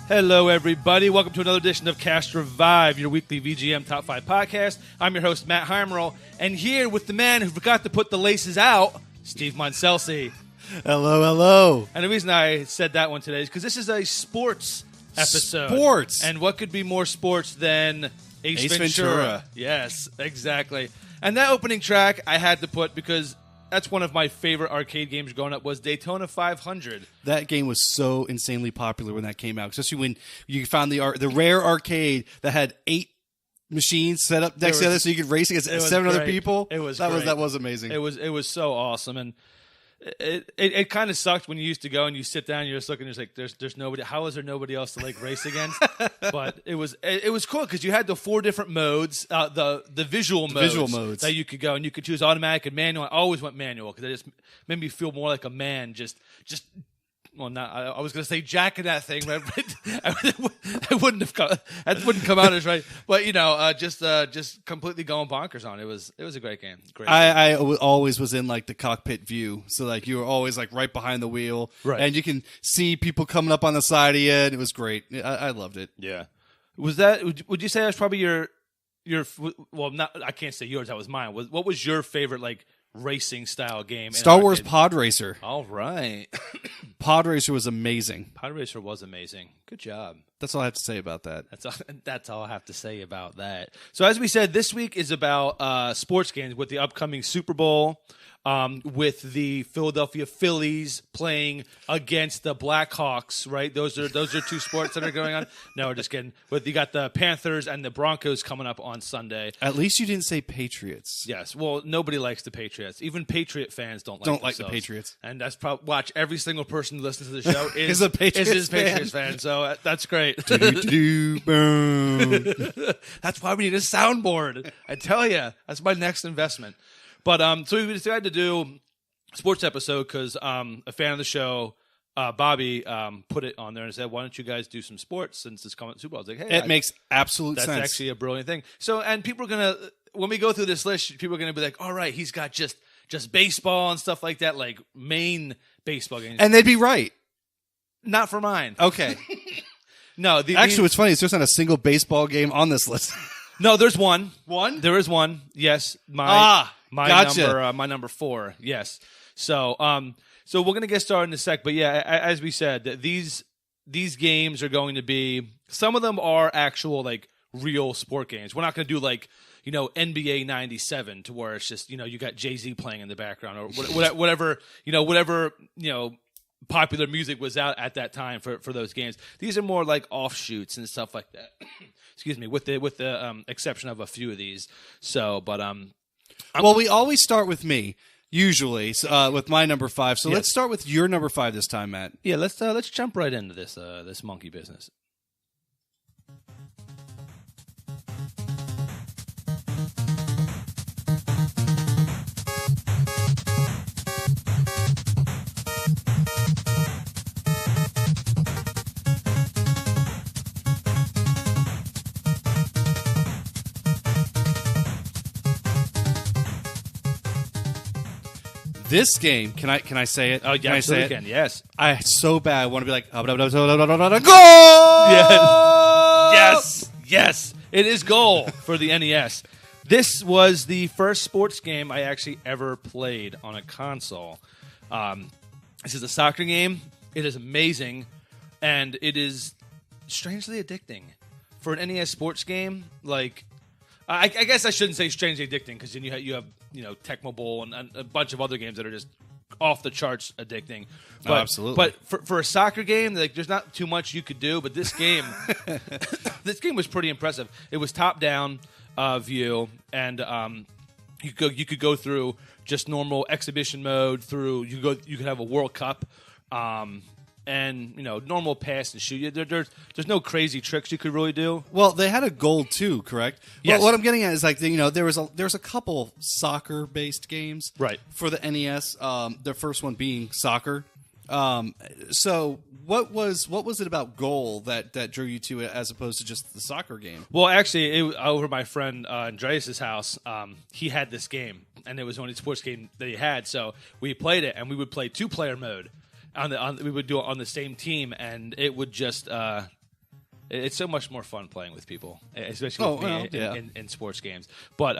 Hello, everybody. Welcome to another edition of Cast Revive, your weekly VGM Top 5 podcast. I'm your host, Matt Heimerl, and here with the man who forgot to put the laces out, Steve Moncelsi. Hello, hello. And the reason I said that one today is because this is a sports episode. Sports. And what could be more sports than Ace Ventura? Yes, exactly. And that opening track I had to put because that's one of my favorite arcade games growing up was Daytona 500. That game was so insanely popular when that came out, especially when you found the rare arcade that had 8 machines set up next to each other so you could race against 7 other people. It was that was amazing. It was so awesome, and it kind of sucked when you used to go and you sit down and you're just looking, and you're like, there's nobody. How is there nobody else to like race against? But it was cool because you had the 4 different modes, the visual modes that you could go, and you could choose automatic and manual. I always went manual because it just made me feel more like a man. Well, not. I was going to say jacking that thing, but I wouldn't have come. That wouldn't come out as right. But just completely going bonkers on it. It was a great game. I always was in like the cockpit view, so like you were always like right behind the wheel, right? And you can see people coming up on the side of you, and it was great. I loved it. Yeah. Was that? Would you say that's probably your? Well, not. I can't say yours. That was mine. What was your favorite like racing style game? Star Wars Pod Racer. All right. Pod Racer was amazing. Pod Racer was amazing. Good job. That's all I have to say about that. That's all I have to say about that. So as we said, this week is about sports games with the upcoming Super Bowl, with the Philadelphia Phillies playing against the Blackhawks. Right? Those are 2 sports that are going on. No, we're just kidding. But you got the Panthers and the Broncos coming up on Sunday. At least you didn't say Patriots. Yes. Well, nobody likes the Patriots. Even Patriot fans don't like the Patriots. And that's probably watch every single person who listens to the show is a Patriots fan. So that's great. Boom. That's why we need a soundboard. I tell you, that's my next investment. But so we decided to do a sports episode because a fan of the show, Bobby, put it on there and said, "Why don't you guys do some sports since it's coming to Super Bowl?" I was like, "Hey, it makes absolute sense. That's actually a brilliant thing." So, and people are gonna when we go through this list, people are gonna be like, "All right, he's got just baseball and stuff like that, like main baseball games," and they'd be right. Not for mine. Okay. No, actually, what's funny is there's not a single baseball game on this list. No, there's one. One? There is one. Yes, my gotcha. my number 4. Yes. So so we're gonna get started in a sec, but yeah, as we said, these games are going to be, some of them are actual like real sport games. We're not gonna do like NBA 97 to where it's just you got Jay-Z playing in the background or whatever popular music was out at that time for those games. These are more like offshoots and stuff like that. Excuse me, with the exception of a few of these. So, but well, we always start with me usually with my number 5. So yes. Let's start with your number 5 this time, Matt. Yeah, let's jump right into this monkey business. This game, can I say it? Oh, yeah, can I say it? Can. Yes. I so bad want to be like, goal! Yes. It is goal for the NES. This was the first sports game I actually ever played on a console. This is a soccer game. It is amazing, and it is strangely addicting for an NES sports game. Like, I guess I shouldn't say strangely addicting because then you have Tecmo Bowl and a bunch of other games that are just off the charts addicting. But, absolutely. But for a soccer game, like there's not too much you could do. But this game, this game was pretty impressive. It was top down view, and you could go through just normal exhibition mode. You could have a World Cup. And normal pass and shoot. There's no crazy tricks you could really do. Well, they had a goal too, correct? Yes. Well, what I'm getting at is like there was a couple soccer based games, right, for the NES. The first one being soccer. So what was it about goal that drew you to it as opposed to just the soccer game? Well, actually, it was over my friend Andreas' house. He had this game, and it was the only sports game that he had. So we played it, and we would play 2-player mode. We would do it on the same team, and it would just It's so much more fun playing with people, especially in sports games. But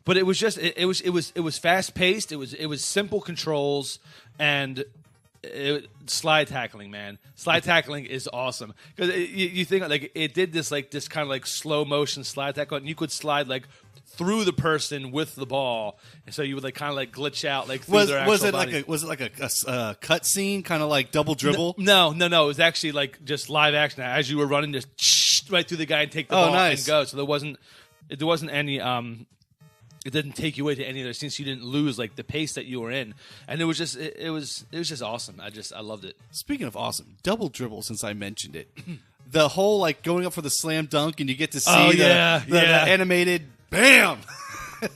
it was just it was fast paced. It was simple controls and slide tackling. Man, slide tackling is awesome because you think like it did this kind of like slow motion slide tackle, and you could slide like through the person with the ball, and so you would like kind of like glitch out like through their actual body. Was it like a cut scene, kind of like double dribble? No. It was actually like just live action. As you were running, just right through the guy and take the ball and go. So there wasn't any. It didn't take you away to any other scenes. So you didn't lose like the pace that you were in, and it was just just awesome. I loved it. Speaking of awesome, double dribble. Since I mentioned it, the whole like going up for the slam dunk, and you get to see the animated. Bam!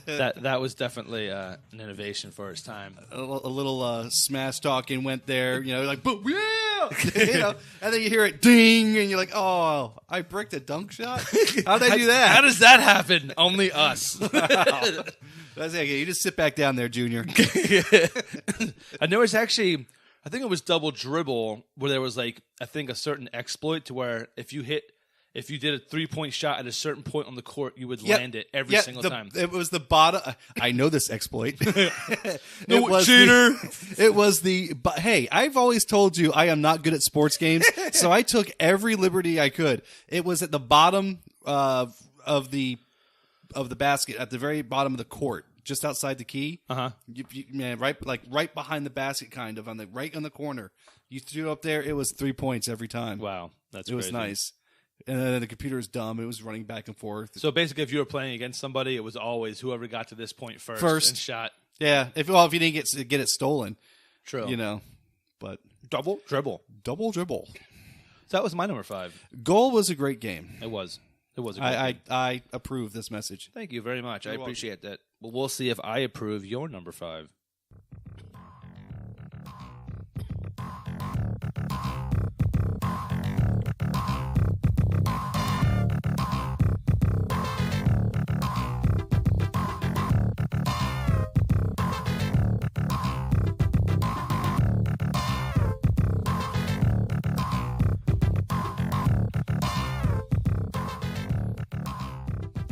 that was definitely an innovation for its time. A little smash talking went there, like boom, yeah, and then you hear it ding, and you're like, oh, I bricked a dunk shot. How'd they do that? How does that happen? Only us. That's okay. You just sit back down there, Junior. And there was actually, I think it was double dribble, where there was like I think a certain exploit to where if you did a 3-point shot at a certain point on the court, you would land it every single time. It was the bottom. I know this exploit. Cheater. Hey, I've always told you I am not good at sports games, so I took every liberty I could. It was at the bottom of the basket, at the very bottom of the court, just outside the key. Man, right behind the basket, kind of right on the corner. You threw it up there. It was 3 points every time. Wow, that's it was nice. And then the computer was dumb. It was running back and forth. So basically, if you were playing against somebody, it was always whoever got to this point first and shot. Yeah. If you didn't get it stolen. True. But double dribble. So that was my number 5. Goal was a great game. It was. It was a great game. I approve this message. Thank you very much. I appreciate that. Well, we'll see if I approve your number 5.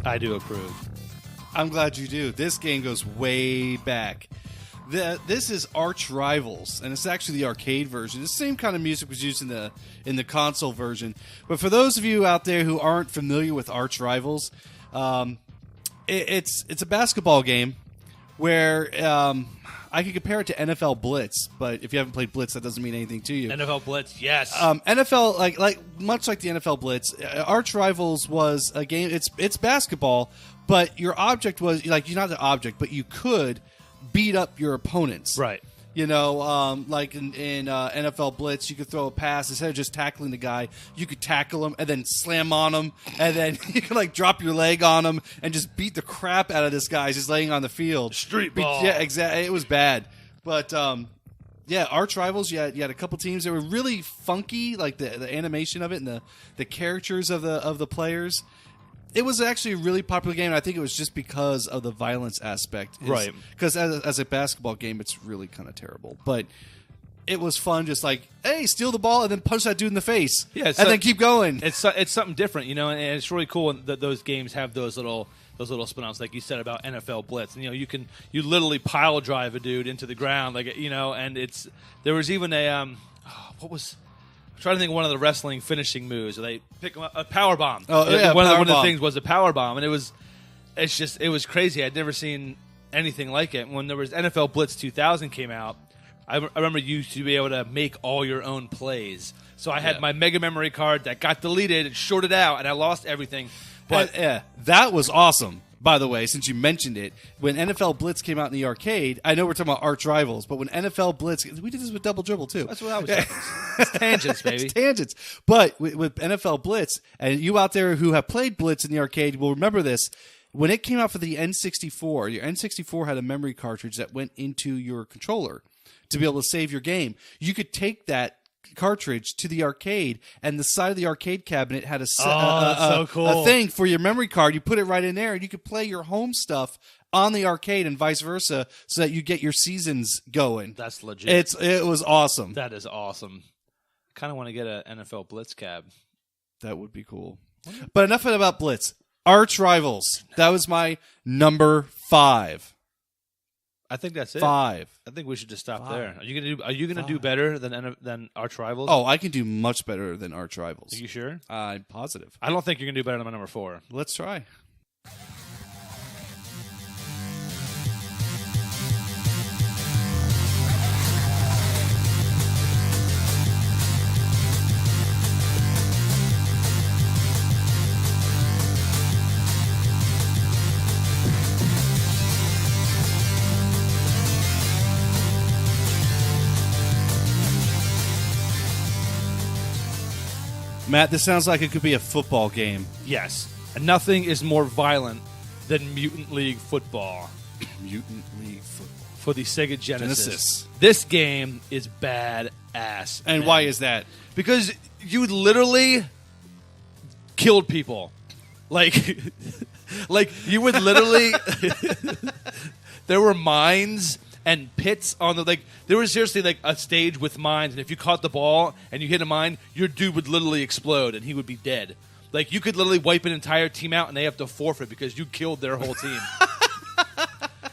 I do approve. I'm glad you do. This game goes way back. This is Arch Rivals, and it's actually the arcade version. The same kind of music was used in the console version. But for those of you out there who aren't familiar with Arch Rivals, it's a basketball game where I could compare it to NFL Blitz, but if you haven't played Blitz, that doesn't mean anything to you. NFL Blitz, yes. NFL, much like the NFL Blitz, Arch Rivals was a game. It's basketball, but your object was you're not the object, but you could beat up your opponents, right? Like in NFL Blitz, you could throw a pass instead of just tackling the guy. You could tackle him and then slam on him, and then you could drop your leg on him and just beat the crap out of this guy just laying on the field. Street ball. Yeah, exactly. It was bad, but Arch Rivals. You had a couple teams that were really funky, like the animation of it and the characters of the players. It was actually a really popular game, and I think it was just because of the violence aspect. Right. Because as a basketball game, it's really kind of terrible. But it was fun, just hey, steal the ball and then punch that dude in the face. Yeah, and then keep going. It's something different, and it's really cool that those games have those little spin-offs, like you said about NFL Blitz. And, you literally pile drive a dude into the ground, and there was even a I'm trying to think of one of the wrestling finishing moves. They pick them up, a power bomb. Oh, yeah, one of the things was a power bomb, and it was crazy. I'd never seen anything like it. When there was NFL Blitz 2000 came out, I remember you used to be able to make all your own plays. So I had my Mega Memory card that got deleted and shorted out, and I lost everything. But that was awesome. By the way, since you mentioned it, when NFL Blitz came out in the arcade, I know we're talking about Arch Rivals, but when NFL Blitz, we did this with Double Dribble too. That's what I was talking. It's tangents, baby. It's tangents. But with NFL Blitz, and you out there who have played Blitz in the arcade will remember this. When it came out for the N64, your N64 had a memory cartridge that went into your controller to be able to save your game. You could take that cartridge to the arcade, and the side of the arcade cabinet had so cool. a thing for your memory card. You put it right in there, and you could play your home stuff on the arcade and vice versa, so that you get your seasons going. That's legit. It was awesome. That is awesome. I kind of want to get an NFL Blitz cab. That would be cool. But enough about Blitz. Arch Rivals. That was my number 5. I think that's it. 5. I think we should just stop 5. there. Are you gonna do better than Arch Rivals? Oh, I can do much better than Arch Rivals. Are you sure? I'm positive. I don't think you're gonna do better than my number 4. Let's try. Matt, this sounds like it could be a football game. Yes. And nothing is more violent than Mutant League Football Mutant League Football. for the Sega Genesis. Genesis. This game is badass. And man. why is that? Because you literally killed people. Like, like you would literally. There were mines and pits on the there was seriously like a stage with mines, and if you caught the ball and you hit a mine, your dude would literally explode and he would be dead. Like you could literally wipe an entire team out and they have to forfeit because you killed their whole team.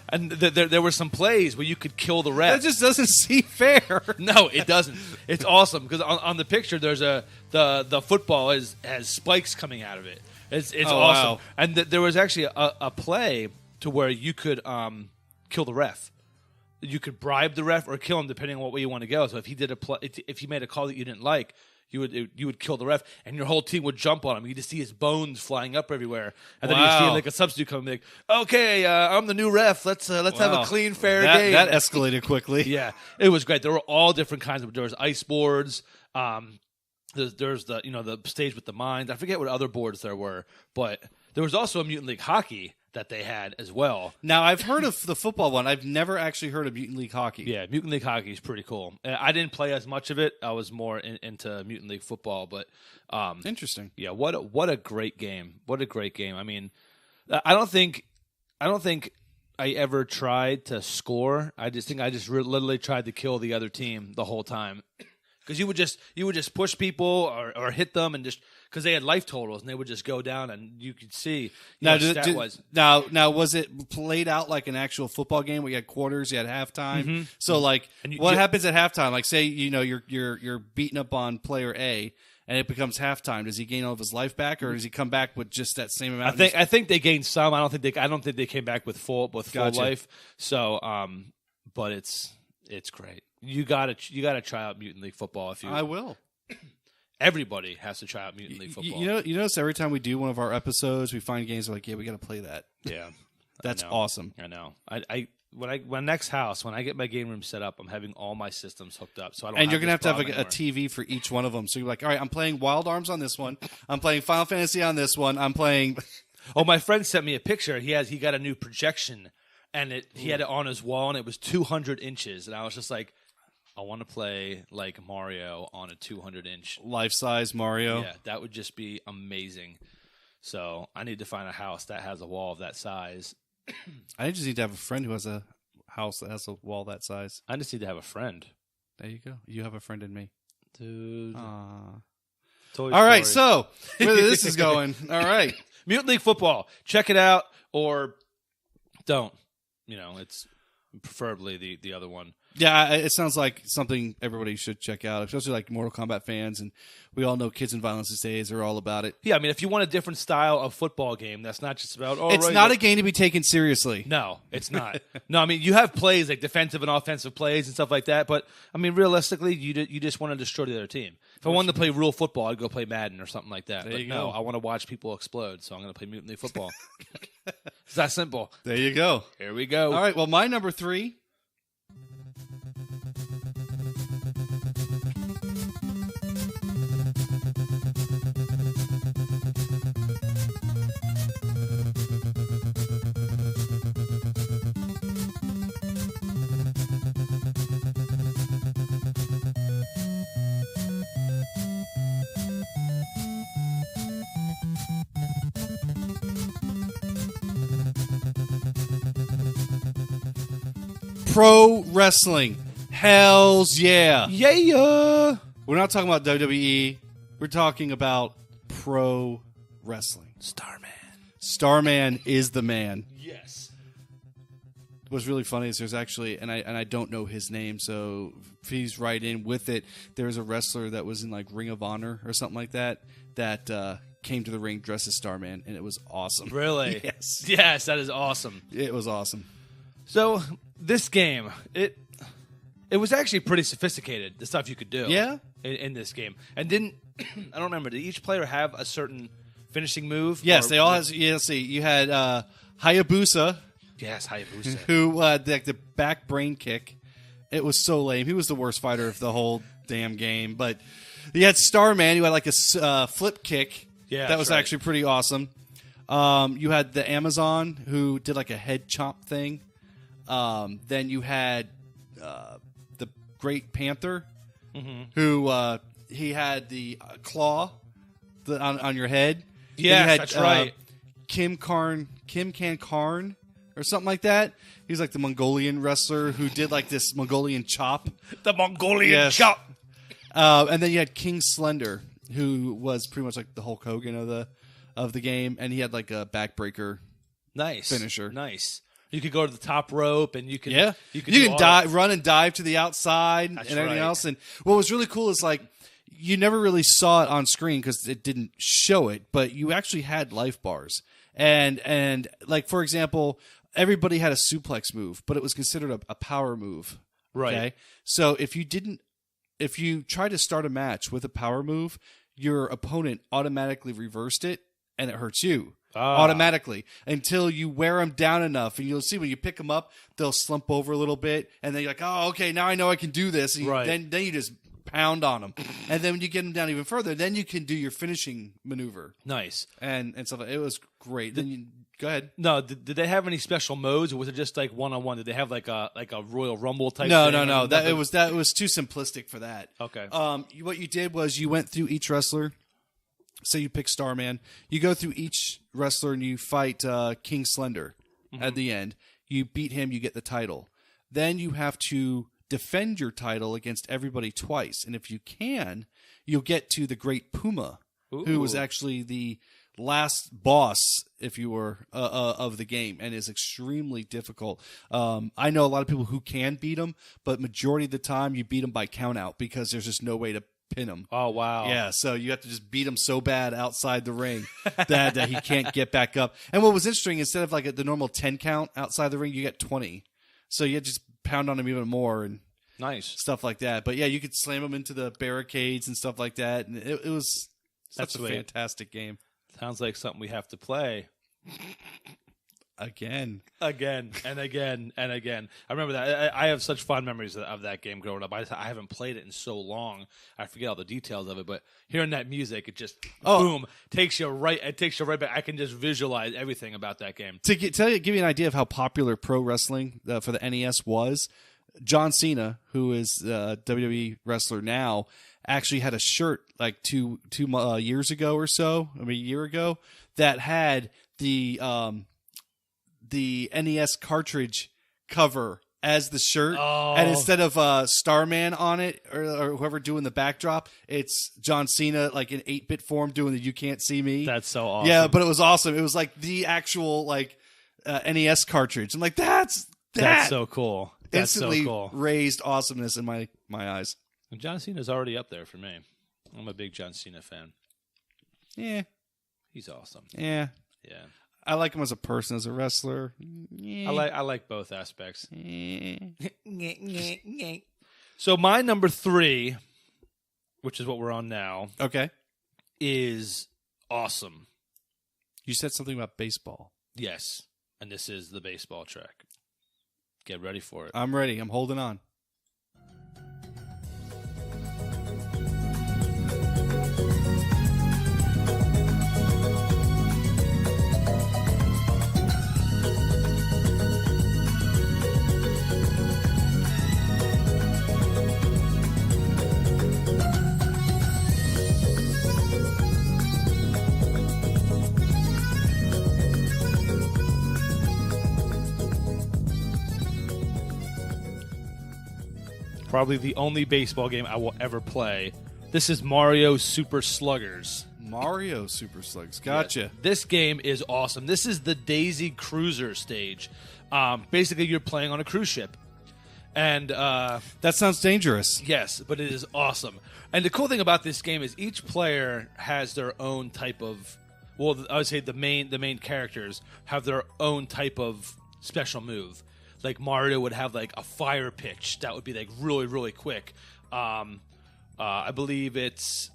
And there were some plays where you could kill the ref. That just doesn't seem fair. No, it doesn't. It's awesome because on the picture there's the football has spikes coming out of it. It's awesome. Wow. And there was actually a play to where you could kill the ref. You could bribe the ref or kill him depending on what way you want to go. So if he did if he made a call that you didn't like, you would kill the ref, and your whole team would jump on him. You just see his bones flying up everywhere, and then you see like a substitute come like, "Okay, I'm the new ref. Let's have a clean, fair game." That escalated quickly. Yeah, it was great. There were all different kinds of. There was ice boards. There's the the stage with the mines. I forget what other boards there were, but there was also a Mutant League Hockey that they had as well. Now, I've heard of the football one. I've never actually heard of Mutant League Hockey. Yeah, Mutant League Hockey is pretty cool. I didn't play as much of it. I was more into Mutant League Football, but Interesting. yeah, what a great game. What a great game. I mean, I don't think I ever tried to score. I just think I just literally tried to kill the other team the whole time. Because you would just push people or hit them and just because they had life totals and they would just go down and you could see Now, was. was it played out like an actual football game where you had quarters, you had halftime? Mm-hmm. So, like, And what happens at halftime? Like, say you're beating up on player A, and it becomes halftime. Does he gain all of his life back, or does he come back with just that same amount? I think they gained some. I don't think they came back with full Gotcha. life. So, but it's great. You gotta try out Mutant League Football if you. I will. Everybody has to try out Mutant League Football. You notice every time we do one of our episodes, we find games like, yeah, we got to play that. Yeah, That's I know. awesome. I know. When next house, when I get my game room set up, I'm having all my systems hooked up. So I don't. And you're gonna have to have a anymore. TV for each one of them. So you're like, all right, I'm playing Wild Arms on this one. I'm playing Final Fantasy on this one. I'm playing. Oh, my friend sent me a picture. He got a new projection, and he had it on his wall, and it was 200 inches, and I was just like, I want to play like Mario on a 200-inch Life-size Mario. Yeah, that would just be amazing. So I need to find a house that has a wall of that size. I just need to have a friend who has a house that has a wall that size. I just need to have a friend. There you go. You have a friend in me. Dude. All right, so where this is going. All right. Mutant League Football. Check it out or don't. It's preferably the other one. Yeah, it sounds like something everybody should check out, especially like Mortal Kombat fans. And we all know Kids and Violence these days are all about it. Yeah, I mean, if you want a different style of football game, that's not just about. Oh, it's right, not a game to be taken seriously. No, it's not. No, I mean, you have plays like defensive and offensive plays and stuff like that. But I mean, realistically, you just want to destroy the other team. If I wanted to play real football, I'd go play Madden or something like that. There but you no, go. I want to watch people explode, so I'm going to play Mutant League Football. It's that simple. There you go. Here we go. All right. Well, my number 3. Pro wrestling. Hells yeah. Yeah. We're not talking about WWE. We're talking about pro wrestling. Starman. Starman is the man. Yes. What's really funny is there's actually, and I don't know his name, so if he's right in with it, there's a wrestler that was in like Ring of Honor or something like that came to the ring dressed as Starman, and it was awesome. Really? Yes. Yes, that is awesome. It was awesome. So this game, it was actually pretty sophisticated, the stuff you could do. Yeah? In this game. And didn't, I don't remember, did each player have a certain finishing move? Yes, Or- they all has. Yeah, let's see, you had Hayabusa, Yes, Hayabusa. who the back brain kick. It was so lame. He was the worst fighter of the whole damn game. But you had Starman, who had like a flip kick. Yeah, that was that's right. actually pretty awesome. You had the Amazon, who did like a head chomp thing. Then you had the Great Panther, who he had the claw on your head. Then Yes, you had, that's right. Kim Kan Karn or something like that. He was like the Mongolian wrestler who did like this Mongolian chop. The Mongolian Yes. chop. And then you had King Slender, who was pretty much like the Hulk Hogan of the game, and he had like a backbreaker. Nice. Finisher. Nice. You could go to the top rope and you can You do can all dive, run and dive to the outside That's and everything right. else. And what was really cool is like you never really saw it on screen because it didn't show it, but you actually had life bars. And like for example, everybody had a suplex move, but it was considered a power move. Right. Okay? So if you tried to start a match with a power move, your opponent automatically reversed it, and it hurts you automatically until you wear them down enough. And you'll see when you pick them up, they'll slump over a little bit, and then you're like, oh, okay, now I know I can do this. And Right. then you just pound on them. And then when you get them down even further, then you can do your finishing maneuver Nice. and stuff. It was great. Then you go ahead. No, did they have any special modes, or was it just like one-on-one? Did they have like a Royal Rumble type No, thing? no, no. That Nothing? was too simplistic for that. Okay. What you did was you went through each wrestler. Say you pick Starman. You go through each wrestler and you fight King Slender at the end. You beat him, you get the title. Then you have to defend your title against everybody twice. And if you can, you'll get to the Great Puma, who was Ooh. actually the last boss, if you were, of the game, and is extremely difficult. I know a lot of people who can beat him, but majority of the time you beat him by count out because there's just no way to pin him. Oh, wow. Yeah, so you have to just beat him so bad outside the ring that he can't get back up. And what was interesting, instead of like the normal 10 count outside the ring, you get 20. So you had to just pound on him even more and Nice. stuff like that. But yeah, you could slam him into the barricades and stuff like that. And it was That's such a sweet. fantastic game. Sounds like something we have to play Again. again and again and again. I remember that. I have such fond memories of that game growing up. I haven't played it in so long. I forget all the details of it, but hearing that music, it just boom takes you right. It takes you right back. I can just visualize everything about that game. To give you an idea of how popular pro wrestling for the NES was, John Cena, who is a WWE wrestler now, actually had a shirt like two years ago or so, a year ago, that had the NES cartridge cover as the shirt, and instead of Starman on it or whoever doing the backdrop, it's John Cena like in 8-bit form doing the "You Can't See Me." That's so awesome. Yeah, but it was awesome. It was like the actual like NES cartridge. I'm like, that's so cool. That's instantly so cool. raised awesomeness in my eyes. And John Cena's already up there for me. I'm a big John Cena fan. Yeah, He's awesome. yeah. Yeah. I like him as a person, as a wrestler. Yeah. I like both aspects. Eh. So my number 3, which is what we're on now, Okay. is awesome. You said something about baseball. Yes. And this is the baseball track. Get ready for it. I'm ready. I'm holding on. Probably the only baseball game I will ever play. This is Mario Super Sluggers. Mario Super Slugs. Gotcha. Yes. This game is awesome. This is the Daisy Cruiser stage. Basically, you're playing on a cruise ship. And That sounds dangerous. yes, but it is awesome. And the cool thing about this game is each player has their own type of. Well, I would say the main characters have their own type of special move. Like Mario would have like a fire pitch that would be like really really quick. I believe it's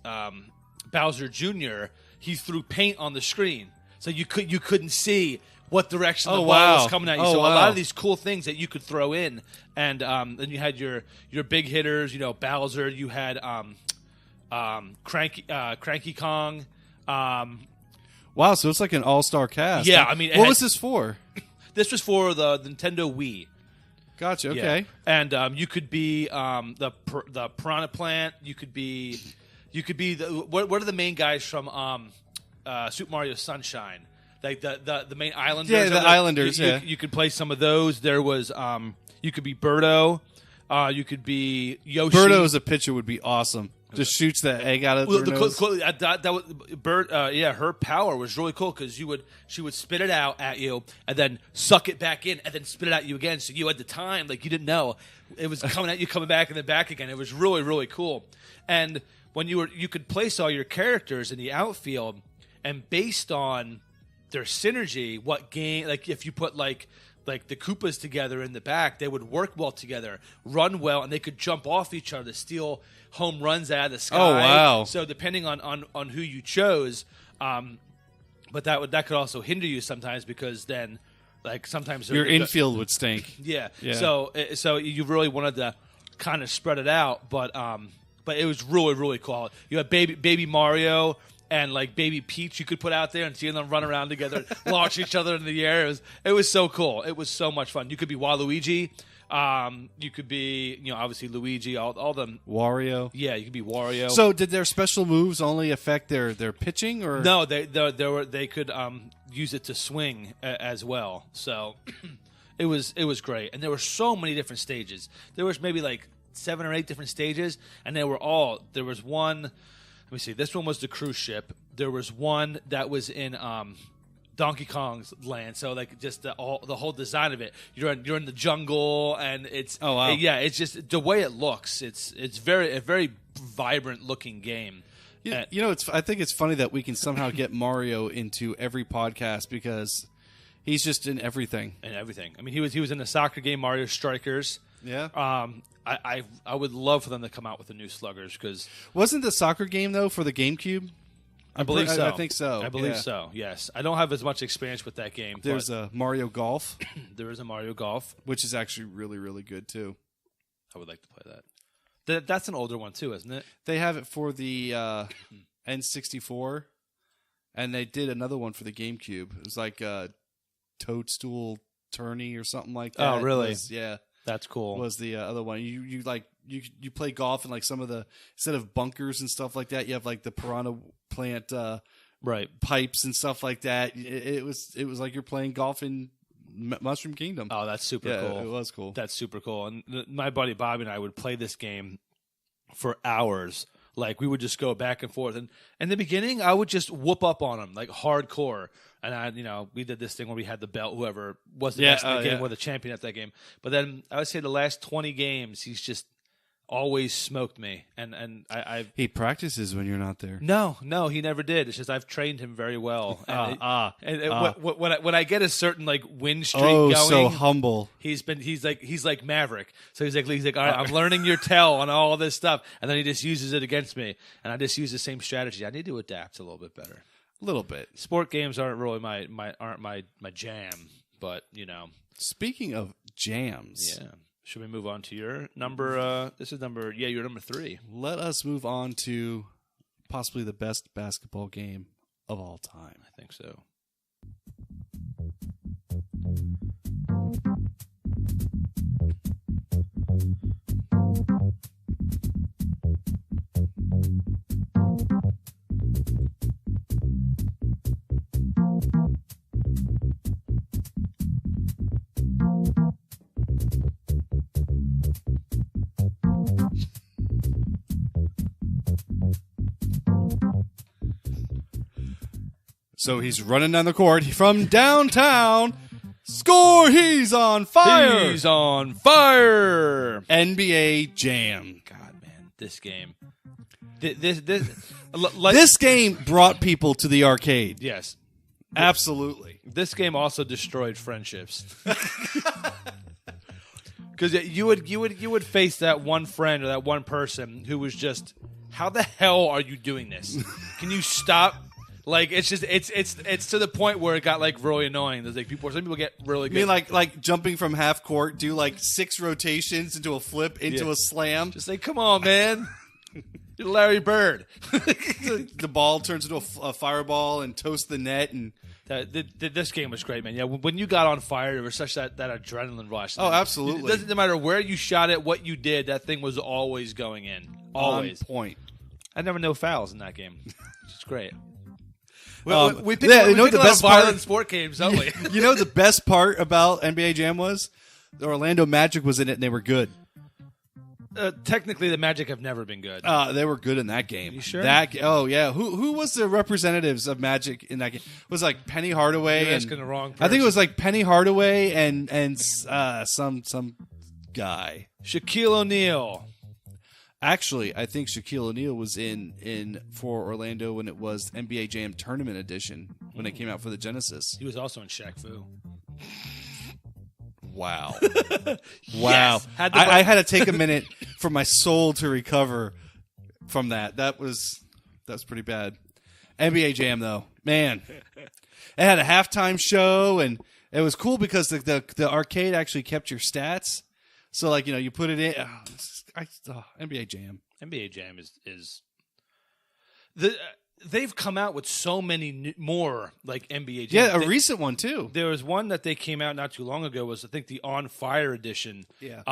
Bowser Jr. He threw paint on the screen, so you couldn't see what direction the ball was coming at you. So a lot of these cool things that you could throw in, and then you had your big hitters. You know, Bowser. You had Cranky Kong. Wow, so it's like an all-star cast. Yeah, I mean, what was this for? This was for the Nintendo Wii. Gotcha. Okay. Yeah. And you could be the Piranha Plant. You could be the what are the main guys from Super Mario Sunshine? Like the main Islanders. Yeah, the Islanders. You could play some of those. There was you could be Birdo. You could be Yoshi. Birdo as a pitcher would be awesome. Just shoots that egg out of their nose. That was Bird. Her power was really cool because she would spit it out at you and then suck it back in and then spit it at you again. So you had the time, like you didn't know it was coming at you, coming back and then back again. It was really really cool. And when you could place all your characters in the outfield, and based on their synergy, what game, like if you put like the Koopas together in the back, they would work well together, run well, and they could jump off each other, steal home runs out of the sky. Oh, wow. So depending on who you chose, but that could also hinder you sometimes because then, like sometimes Your infield would stink. Yeah. So you really wanted to kind of spread it out, but it was really really cool. You had baby Mario and like baby Peach you could put out there and see them run around together, launch each other in the air. It was so cool. It was so much fun. You could be Waluigi. You could be, obviously Luigi. All them. Wario. Yeah, you could be Wario. So did their special moves only affect their pitching, or no? They could use it to swing as well. So it was great, and there were so many different stages. There was maybe like 7 or 8 different stages, and there was one. Let me see. This one was the cruise ship. There was one that was in Donkey Kong's land. So like just the whole design of it. You're in the jungle, and it's it's just the way it looks. It's a very vibrant looking game. I think it's funny that we can somehow get Mario into every podcast because he's just in everything. And everything. I mean, he was in the soccer game Mario Strikers. Yeah. I would love for them to come out with the new Sluggers because wasn't the soccer game though for the GameCube? I believe so. I think so. I believe so. Yes, I don't have as much experience with that game. There's a Mario Golf. There is a Mario Golf, which is actually really really good too. I would like to play that. That's an older one too, isn't it? They have it for the N64, and they did another one for the GameCube. It was like a Toadstool Tourney or something like that. Oh, really? Yeah. That's cool. Was the other one. You play golf and like some of the, instead of bunkers and stuff like that, you have like the Piranha Plant pipes and stuff like that. It was like you're playing golf in Mushroom Kingdom. Oh, that's super cool. It was cool. That's super cool. And my buddy Bobby and I would play this game for hours. Like we would just go back and forth. And in the beginning, I would just whoop up on him like hardcore. And we did this thing where we had the belt. Whoever was the best in the game or the champion at that game. But then I would say the last 20 games, he's just always smoked me. And he practices when you're not there. No, he never did. It's just I've trained him very well. When I get a certain like win streak going, so humble. He's like Maverick. So he's like, all right, I'm learning your tell on all this stuff, and then he just uses it against me, and I just use the same strategy. I need to adapt a little bit better. A little bit. Sport games aren't really my jam, but Speaking of jams, yeah. Should we move on to your number? This is your number 3. Let us move on to possibly the best basketball game of all time. I think so. So he's running down the court from downtown. Score! He's on fire! He's on fire! NBA Jam. God, man, this game. This This game brought people to the arcade. yes. Absolutely. This game also destroyed friendships. Because you would face that one friend or that one person who was just, how the hell are you doing this? Can you stop? Like it's just it's to the point where it got like really annoying. There's like some people get really good. I mean, like jumping from half court, do like 6 rotations into a flip, into a slam. Just like, come on, man. You're Larry Bird. The ball turns into a fireball and toasts the net. And This game was great, man. Yeah, when you got on fire, there was such that adrenaline rush. Oh, absolutely. It doesn't matter where you shot it, what you did, that thing was always going in. Always. On point. I never know fouls in that game. It's great. We pick yeah, we you know pick the a lot best of violent part- sport games, don't we? You know the best part about NBA Jam was? The Orlando Magic was in it and they were good. Technically, the Magic have never been good. They were good in that game. You sure? Oh yeah. Who was the representatives of Magic in that game? It was like Penny Hardaway. You're and, asking the wrong person. I think it was like Penny Hardaway and some guy. Shaquille O'Neal. Actually, I think Shaquille O'Neal was in for Orlando when it was NBA Jam Tournament Edition when it came out for the Genesis. He was also in Shaq Fu. Wow. Wow. I had to take a minute for my soul to recover from that. That was pretty bad. NBA Jam, though. Man. It had a halftime show, and it was cool because the arcade actually kept your stats. So, like, you put it in. NBA Jam. NBA Jam is they've come out with so many more like NBA Jam. Yeah, a recent one too. There was one that they came out not too long ago. Was I think the On Fire edition. Yeah.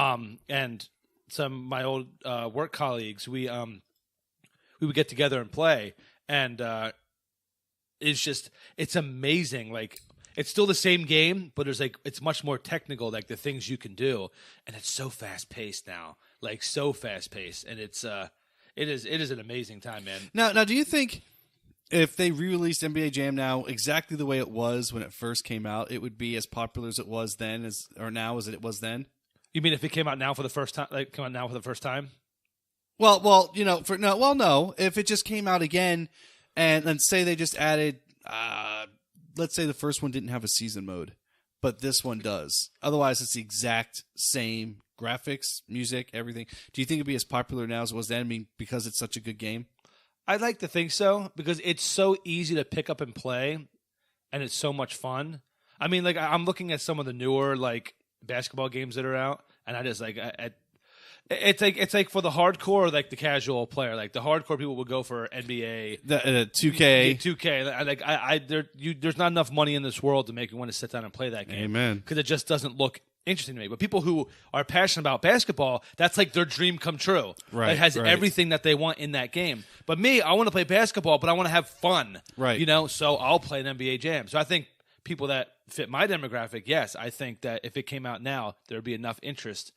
And some of my old work colleagues, we would get together and play, and it's amazing. Like, it's still the same game, but it's much more technical, like the things you can do, and it's so fast paced now, like so fast paced, and it is an amazing time, man. Now, do you think if they re-released NBA Jam now exactly the way it was when it first came out, it would be as popular as it was then, or now as it was then? You mean if it came out now for the first time? Like, come out now for the first time? Well, no. If it just came out again, and say they just added, let's say the first one didn't have a season mode, but this one does. Otherwise, it's the exact same graphics, music, everything. Do you think it'd be as popular now as it was then? I mean, because it's such a good game. I'd like to think so, because it's so easy to pick up and play, and it's so much fun. I mean, like, I'm looking at some of the newer like basketball games that are out, and I just like it's like for the hardcore, like the casual player, like the hardcore people would go for NBA, The 2K. 2K. There's not enough money in this world to make you want to sit down and play that game. Amen. Because it just doesn't look interesting to me. But people who are passionate about basketball, that's like their dream come true. Right, It has right. everything that they want in that game. But me, I want to play basketball, but I want to have fun. Right. So I'll play an NBA Jam. So I think people that fit my demographic, yes, I think that if it came out now, there'd be enough interest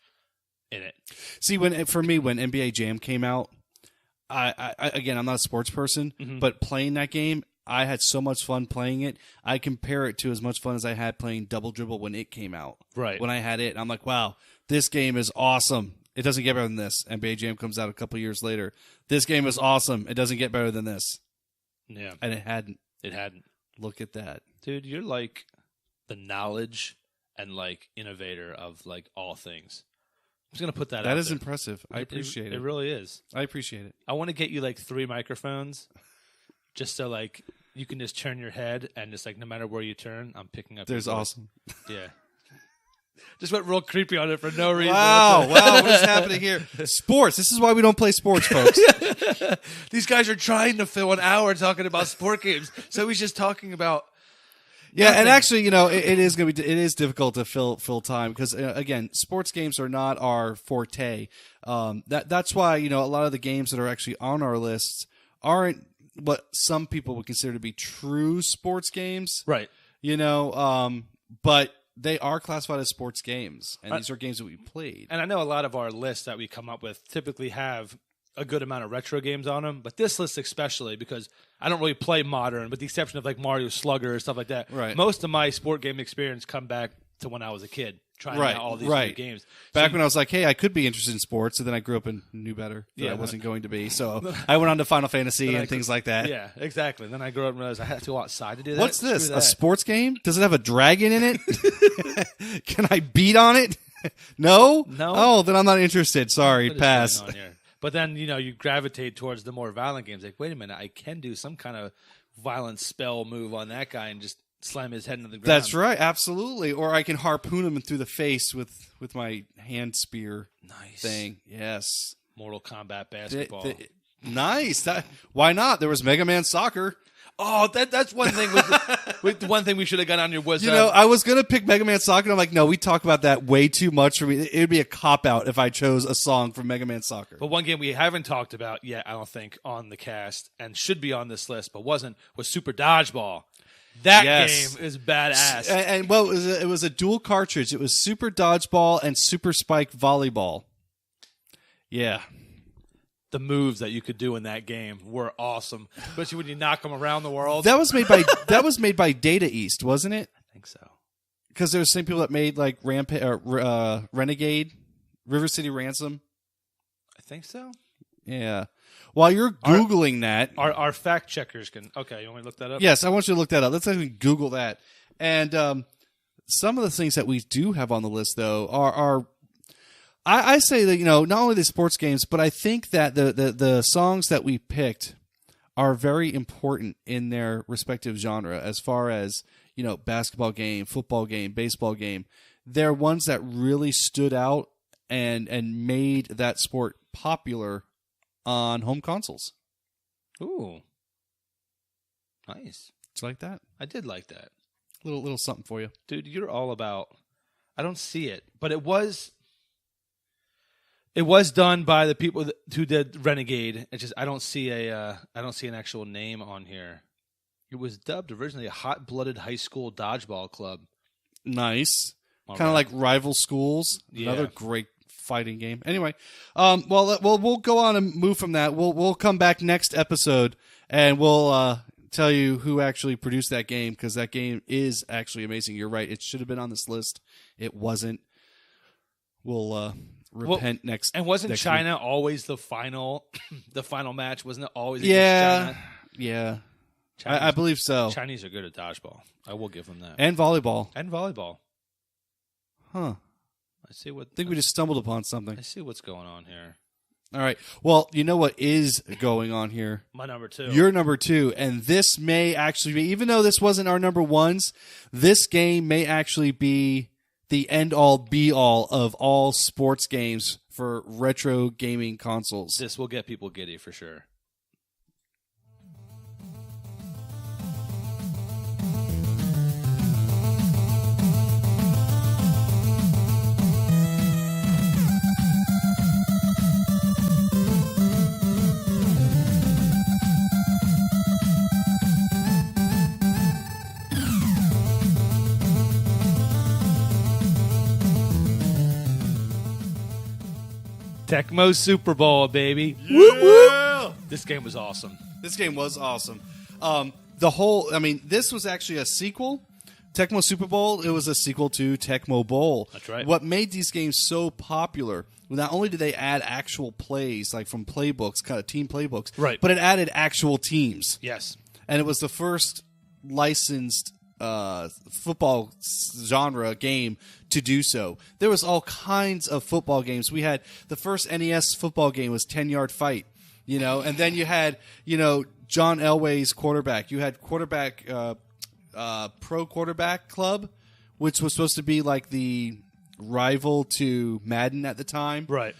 in it. See, when NBA Jam came out, I again, I'm not a sports person, but playing that game, I had so much fun playing it. I compare it to as much fun as I had playing Double Dribble when it came out. Right. When I had it, I'm like, wow, this game is awesome. It doesn't get better than this. NBA Jam comes out a couple years later. This game is awesome. It doesn't get better than this. Yeah. And it hadn't. It hadn't. Look at that. Dude, you're like the knowledge and like innovator of like all things. I'm just going to put that out That is there. impressive. I appreciate it. It really is. I appreciate it. I want to get you like 3 microphones just so like you can just turn your head and just like no matter where you turn, I'm picking up. There's your voice. awesome. Yeah. Just went real creepy on it for no reason. Wow, what is happening here? Sports. This is why we don't play sports, folks. These guys are trying to fill an hour talking about sport games. So he's just talking about Yeah, and nothing. actually, it is difficult to fill time because again, sports games are not our forte. That's why a lot of the games that are actually on our lists aren't what some people would consider to be true sports games. Right. But they are classified as sports games, and these are games that we played. And I know a lot of our lists that we come up with typically have a good amount of retro games on them, but this list especially because I don't really play modern, with the exception of like Mario Slugger or stuff like that. Right. Most of my sport game experience come back to when I was a kid trying out all these new games. Back when I was like, hey, I could be interested in sports, and then I grew up and knew better that I wasn't going to be. So I went on to Final Fantasy and things like that. Yeah, exactly. Then I grew up and realized I had to go outside to do that. What's this? A sports game? Does it have a dragon in it? Can I beat on it? No? No. Oh, then I'm not interested. Sorry, What is pass. going on here? But then, you gravitate towards the more violent games. Like, wait a minute, I can do some kind of violent spell move on that guy and just slam his head into the ground. That's right, absolutely. Or I can harpoon him through the face with my hand spear thing. Yes. Mortal Kombat basketball. Nice. Why not? There was Mega Man Soccer. Oh, that's one thing. One thing we should have got on your was. I was gonna pick Mega Man Soccer. And I'm like, no, we talk about that way too much for me. It would be a cop out if I chose a song from Mega Man Soccer. But one game we haven't talked about yet, I don't think, on the cast, and should be on this list, but wasn't, was Super Dodgeball. That game is badass. And well, it was a dual cartridge. It was Super Dodgeball and Super Spike Volleyball. Yeah. The moves that you could do in that game were awesome, especially when you knock them around the world. That was made by Data East, wasn't it? I think so. Because there's the same people that made like Renegade, River City Ransom. I think so. Yeah. While you're Googling that, our fact checkers can. Okay, you want me to look that up? Yes, I want you to look that up. Let's actually Google that. And some of the things that we do have on the list, though, are I say that, not only the sports games, but I think that the songs that we picked are very important in their respective genre as far as, basketball game, football game, baseball game. They're ones that really stood out and made that sport popular on home consoles. Ooh. Nice. Did you like that? I did like that. Little something for you. Dude, you're all about... I don't see it, but it was done by the people who did Renegade. It's just I don't see an actual name on here. It was dubbed originally a Hot-Blooded High School Dodgeball Club. Nice. Kind of like Rival Schools. Yeah. Another great fighting game. Anyway, we'll go on and move from that. We'll come back next episode and we'll tell you who actually produced that game, because that game is actually amazing. You're right. It should have been on this list. It wasn't. We'll repent next. And wasn't next China week. always the final match? Wasn't it always Yeah. against China? Yeah. Chinese, I believe so. Chinese are good at dodgeball. I will give them that. And volleyball. And volleyball. Huh. I think we just stumbled upon something. I see what's going on here. All right. Well, you know what is going on here? My number 2. Your number 2. And this may actually be, even though this wasn't our number ones, this game may actually be the end-all, be-all of all sports games for retro gaming consoles. This will get people giddy for sure. Tecmo Super Bowl, baby. Yeah! Whoop, whoop. This game was awesome. This game was awesome. This was actually a sequel. Tecmo Super Bowl, it was a sequel to Tecmo Bowl. That's right. What made these games so popular, not only did they add actual plays, like from playbooks, kind of team playbooks, right, but it added actual teams. Yes. And it was the first licensed football genre game to do so. There was all kinds of football games. We had the first NES football game was 10-Yard Fight, and then you had, John Elway's quarterback. You had quarterback, Pro Quarterback Club, which was supposed to be like the rival to Madden at the time. Right.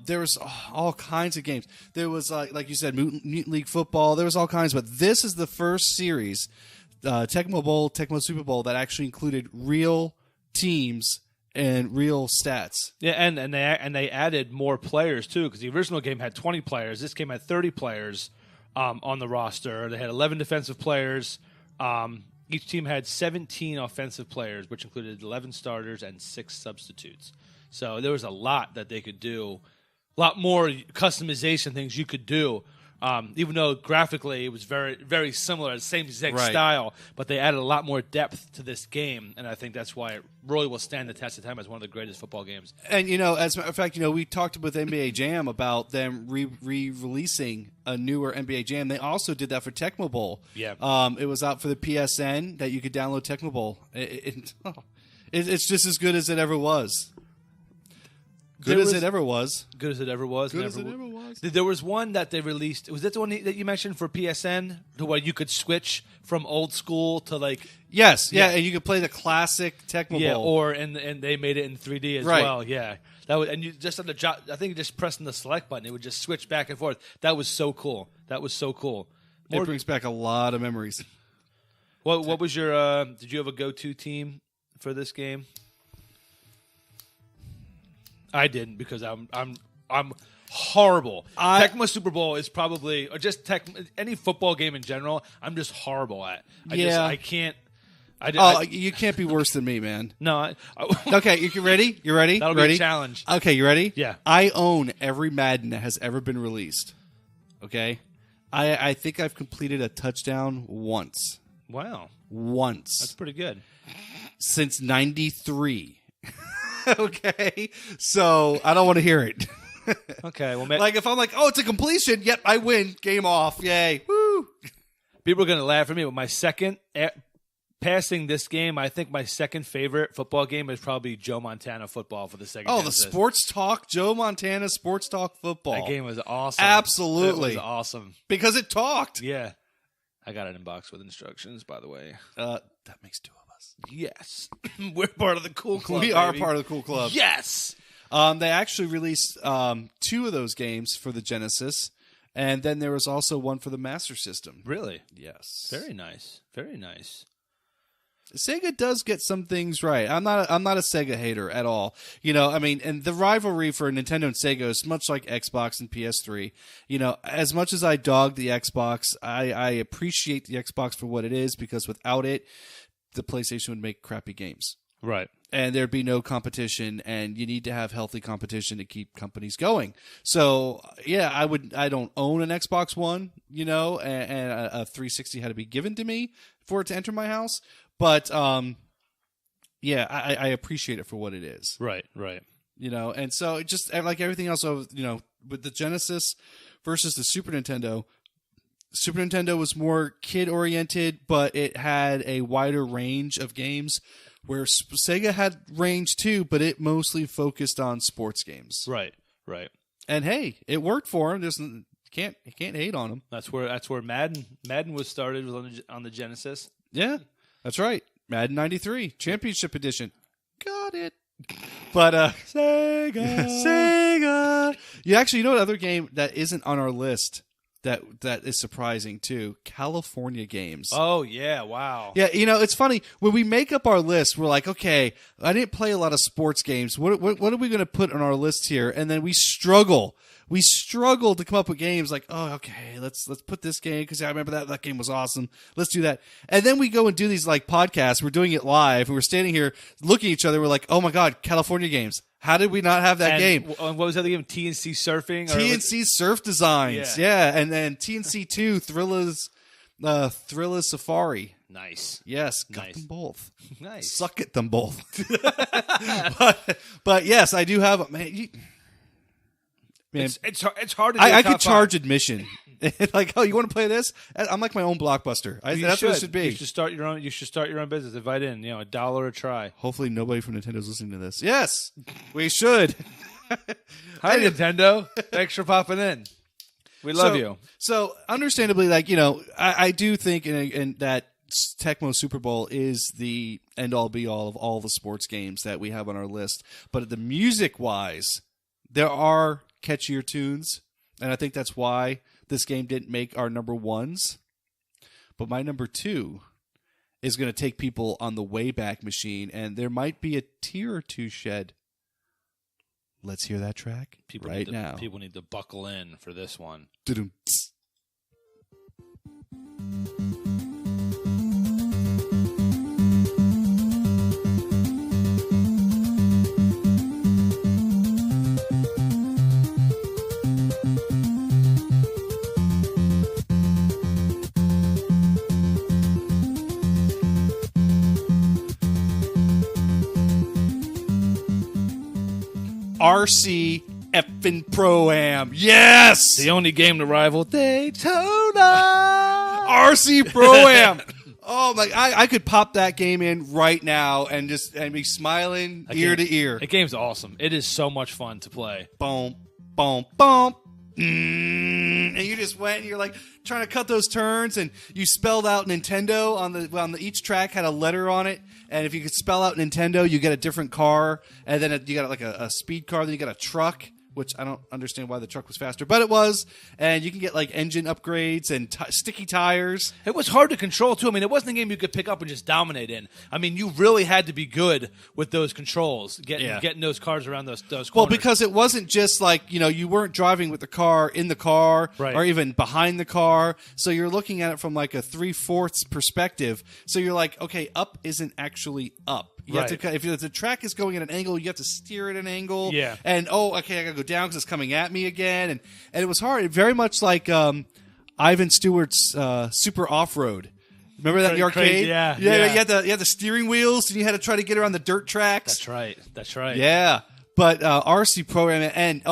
There was all kinds of games. There was, like you said, Mutant League Football. There was all kinds, but this is the first series, Tecmo Bowl, Tecmo Super Bowl, that actually included real teams and real stats. Yeah, and they added more players too, because the original game had 20 players. This game had 30 players on the roster. They had 11 defensive players. Each team had 17 offensive players, which included 11 starters and 6 substitutes. So there was a lot that they could do lot more customization things you could do. Even though graphically it was very, very similar, the same exact Right. style, but they added a lot more depth to this game, and I think that's why it really will stand the test of time as one of the greatest football games. And as a matter of fact, we talked with NBA Jam about them re-releasing a newer NBA Jam. They also did that for Tecmo Bowl. Yeah. It was out for the PSN that you could download Tecmo Bowl. It's just as good as it ever was. Good as it ever was. Good as it ever was. Good as it ever was. There was one that they released. Was that the one that you mentioned for PSN, to where you could switch from old school to like Yes, yeah, and you could play the classic Tecmo Bowl. or and they made it in 3D as Right. well. Yeah, that was, and you just on the I think you just pressing the select button, it would just switch back and forth. That was so cool. That was so cool. It brings back a lot of memories. What was your? Did you have a go-to team for this game? I didn't, because I'm horrible. Tecmo Super Bowl is probably, or just any football game in general, I'm just horrible at. I can't. You can't be worse than me, man. No. Okay, you ready? You ready? That'll ready? be a challenge. Okay, you ready? Yeah. I own every Madden that has ever been released. Okay? I think I've completed a touchdown once. Wow, Once. that's pretty good. Since 93. Okay? So, I don't want to hear it. Okay, well, Like, if I'm like, oh, it's a completion, yep, I win. Game off. Yay. Woo. people are going to laugh at me, but my second passing this game, I think my second favorite football game is probably Joe Montana football for the Sega Oh, Genesis. the Sports Talk, Joe Montana Sports Talk football. That game was awesome. Absolutely. It was awesome. Because it talked. Yeah. I got it in box with instructions, by the way. That makes two of us. Yes. We're part of the cool club. We are baby. part of the cool club. Yes. They actually released two of those games for the Genesis, and then there was also one for the Master System. Really? Yes. Very nice. Very nice. Sega does get some things right. I'm not a Sega hater at all. And the rivalry for Nintendo and Sega is much like Xbox and PS3. As much as I dog the Xbox, I appreciate the Xbox for what it is, because without it, the PlayStation would make crappy games. Right. And there'd be no competition, and you need to have healthy competition to keep companies going. So, yeah, I don't own an Xbox One, and a 360 had to be given to me for it to enter my house. But, yeah, I appreciate it for what it is. Right. Right. And so it just, like everything else, with the Genesis versus the Super Nintendo was more kid-oriented, but it had a wider range of games, where Sega had range too, but it mostly focused on sports games. Right. Right. And hey, it worked for him. You can't hate on him. That's where Madden was started, was on the Genesis. Yeah, that's right. Madden 93 Championship Edition. Got it. But Sega. You know what other game that isn't on our list that is surprising too? California Games. Oh yeah! Wow. Yeah, it's funny when we make up our list. We're like, okay, I didn't play a lot of sports games. What are we going to put on our list here? And then we struggle. We struggle to come up with games like, oh, okay, let's put this game, because I remember that game was awesome. Let's do that. And then we go and do these like podcasts. We're doing it live, and we're standing here looking at each other. We're like, oh my god, California Games. How did we not have that game? What was the other game? TNC Surfing? TNC Surf Designs. Yeah, and then TNC 2 Thrilla Safari. Nice. Yes, got Nice. them both. Nice. Suck at them both. but yes, I do have a man. It's hard to do I a could top charge five. admission. Like, oh, you want to play this? I'm like my own Blockbuster. That's what it should be. You should start your own. You should start your own business. Invite in, $1 a try. Hopefully, nobody from Nintendo's listening to this. Yes, we should. Hi Nintendo, thanks for popping in. We love you. So, understandably, I do think in that Tecmo Super Bowl is the end-all be-all of all the sports games that we have on our list. But the music-wise, there are catchier tunes, and I think that's why this game didn't make our number ones. But my number two is going to take people on the Wayback Machine, and there might be a tear or two shed. Let's hear that track right now. People need to buckle in for this one. Doo-doo. Tss. RC effing Pro-Am. Yes! The only game to rival Daytona. RC Pro-Am. Oh my! I could pop that game in right now and be smiling ear to ear. That game's awesome. It is so much fun to play. Boom, boom, boom. And you just went and you're like trying to cut those turns, and you spelled out Nintendo on the each track had a letter on it, and if you could spell out Nintendo, you get a different car, and then you got like a speed car, then you got a truck, which I don't understand why the truck was faster, but it was, and you can get like engine upgrades and sticky tires. It was hard to control too. I mean, it wasn't a game you could pick up and just dominate in. I mean, you really had to be good with those controls, getting those cars around those corners. Well, because it wasn't just like, you weren't driving with the car in the car right. or even behind the car. So you're looking at it from like a 3/4 perspective. So you're like, okay, up isn't actually up. You have to, if the track is going at an angle, you have to steer at an angle. Yeah. And, okay, I got to go down because it's coming at me again. And it was hard. Very much like Ivan Stewart's Super Off-Road. Remember that in the arcade? Crazy, yeah. You had the steering wheels, and you had to try to get around the dirt tracks. That's right. Yeah. But RC Pro-Am, and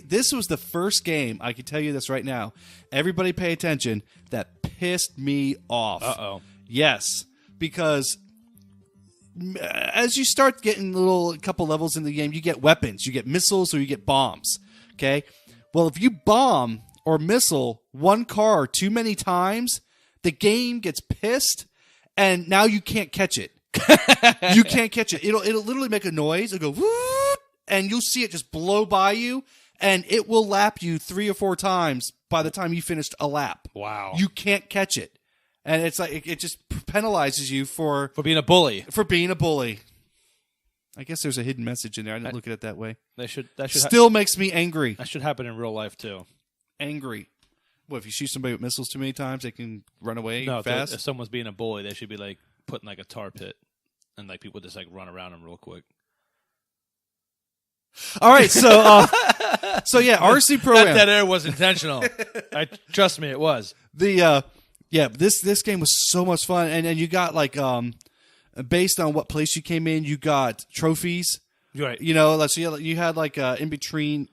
this was the first game, I can tell you this right now. Everybody pay attention, that pissed me off. Uh-oh. Yes. Because as you start getting a couple levels in the game, you get weapons, you get missiles, or you get bombs. Okay? Well, if you bomb or missile one car too many times, the game gets pissed, and now you can't catch it. You can't catch it. It'll literally make a noise. It'll go, whoop, and you'll see it just blow by you, and it will lap you 3 or 4 times by the time you finished a lap. Wow. You can't catch it. And it's like it just penalizes you for being a bully. For being a bully. I guess there's a hidden message in there. I didn't look at it that way. That should still makes me angry. That should happen in real life too. Angry. What, if you shoot somebody with missiles too many times, they can run away fast? If someone's being a bully, they should be like put in like a tar pit, and like people just like run around them real quick. All right, so yeah, RC Pro-Am. That error was intentional. Trust me, it was. This game was so much fun, and you got like based on what place you came in, you got trophies. Right. So you had like in between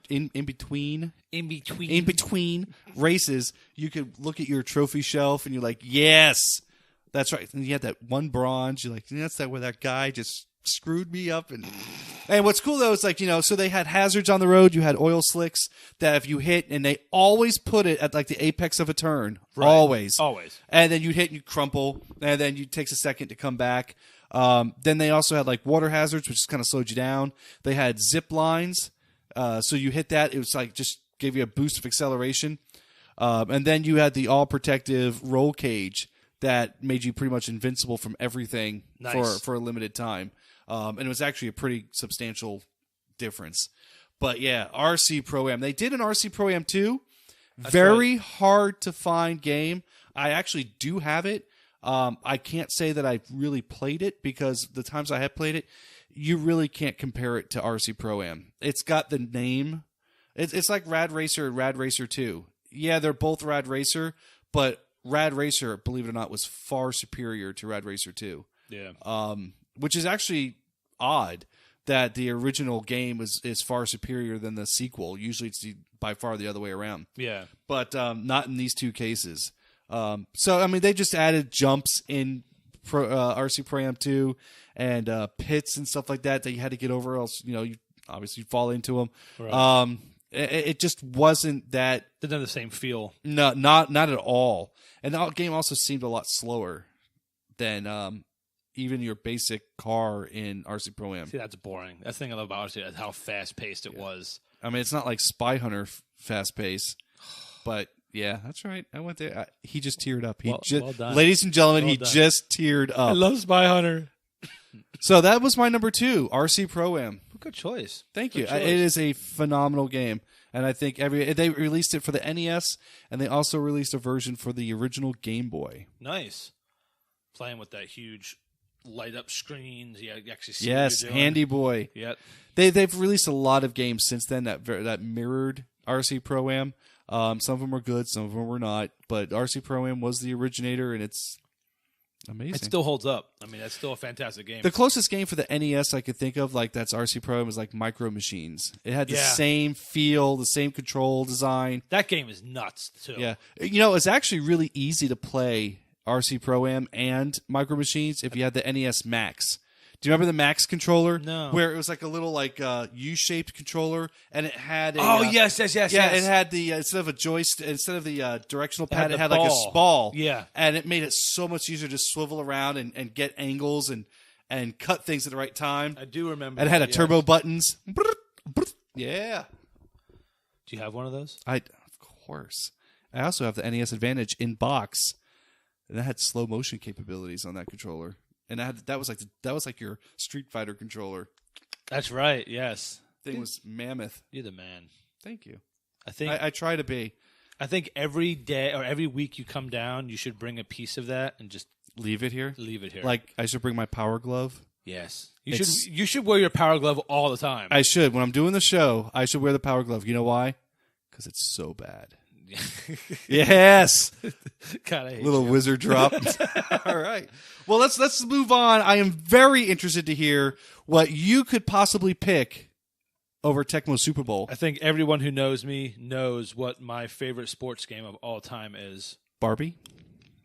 races, you could look at your trophy shelf and you're like, yes, that's right. And you had that one bronze. You're like, that's where that guy just screwed me up. And what's cool though is like, so they had hazards on the road. You had oil slicks that if you hit, and they always put it at like the apex of a turn. Right. Always. And then you hit and you crumple, and then it takes a second to come back. Then they also had like water hazards, which just kind of slowed you down. They had zip lines. So you hit that, it was like just gave you a boost of acceleration. And then you had the all protective roll cage that made you pretty much invincible from everything for a limited time. And it was actually a pretty substantial difference. But yeah, RC Pro-Am. They did an RC Pro-Am 2. Very hard to find game. I actually do have it. I can't say that I've really played it, because the times I have played it, you really can't compare it to RC Pro-Am. It's got the name. It's like Rad Racer and Rad Racer 2. Yeah, they're both Rad Racer, but Rad Racer, believe it or not, was far superior to Rad Racer 2. Yeah. Which is actually odd that the original game is far superior than the sequel. Usually it's by far the other way around. Yeah. But not in these two cases. So, I mean, they just added jumps in RC Pro-Am 2 and pits and stuff like that you had to get over, else, you obviously fall into them. Right. It just wasn't that... Didn't have the same feel. No, not at all. And the game also seemed a lot slower than even your basic car in RC Pro-Am. See, that's boring. That's the thing I love about RC, how fast-paced it was. I mean, it's not like Spy Hunter fast-paced, but... Yeah, that's right. I went there. He just teared up. Well done. Ladies and gentlemen, he just teared up. I love Spy Hunter. So that was my number 2, RC Pro-Am. Good choice. Thank you. It is a phenomenal game, and I think they released it for the NES, and they also released a version for the original Game Boy. Nice. Playing with that huge light-up screens. Yeah, you actually see yes, what you're doing. handy boy. Yep. They've released a lot of games since then that mirrored RC Pro-Am. Some of them were good, some of them were not. But RC Pro-Am was the originator, and it's Amazing. It still holds up. I mean, that's still a fantastic game. The closest game for the NES I could think of, like that's RC Pro, was like Micro Machines. It had the same feel, the same control design. That game is nuts too. Yeah, it's actually really easy to play RC Pro-Am and Micro Machines if you had the NES Max. Do you remember the Max controller? No. Where it was like a little like U-shaped controller, and it had a yes. Yeah, it had the instead of a joystick, instead of the directional pad, it had the like ball. a ball. Yeah. And it made it so much easier to swivel around and get angles and cut things at the right time. I do remember. And it had a that, turbo buttons. Yeah. Do you have one of those? Of course. I also have the NES Advantage in box. And that had slow motion capabilities on that controller. And that was like your Street Fighter controller. That's right. Yes. Thing was mammoth. You're the man. Thank you. I I try to be. I think every day or every week you come down, you should bring a piece of that and just Leave it here. leave it here. Like I should bring my power glove. yes, It's- you should wear your power glove all the time. I should. When I'm doing the show, I should wear the power glove. You know why? Because it's so bad. Yes. God, I hate Little you. wizard drop. All right. Well, let's move on. I am very interested to hear what you could possibly pick over Tecmo Super Bowl. I think everyone who knows me knows what my favorite sports game of all time is. Barbie?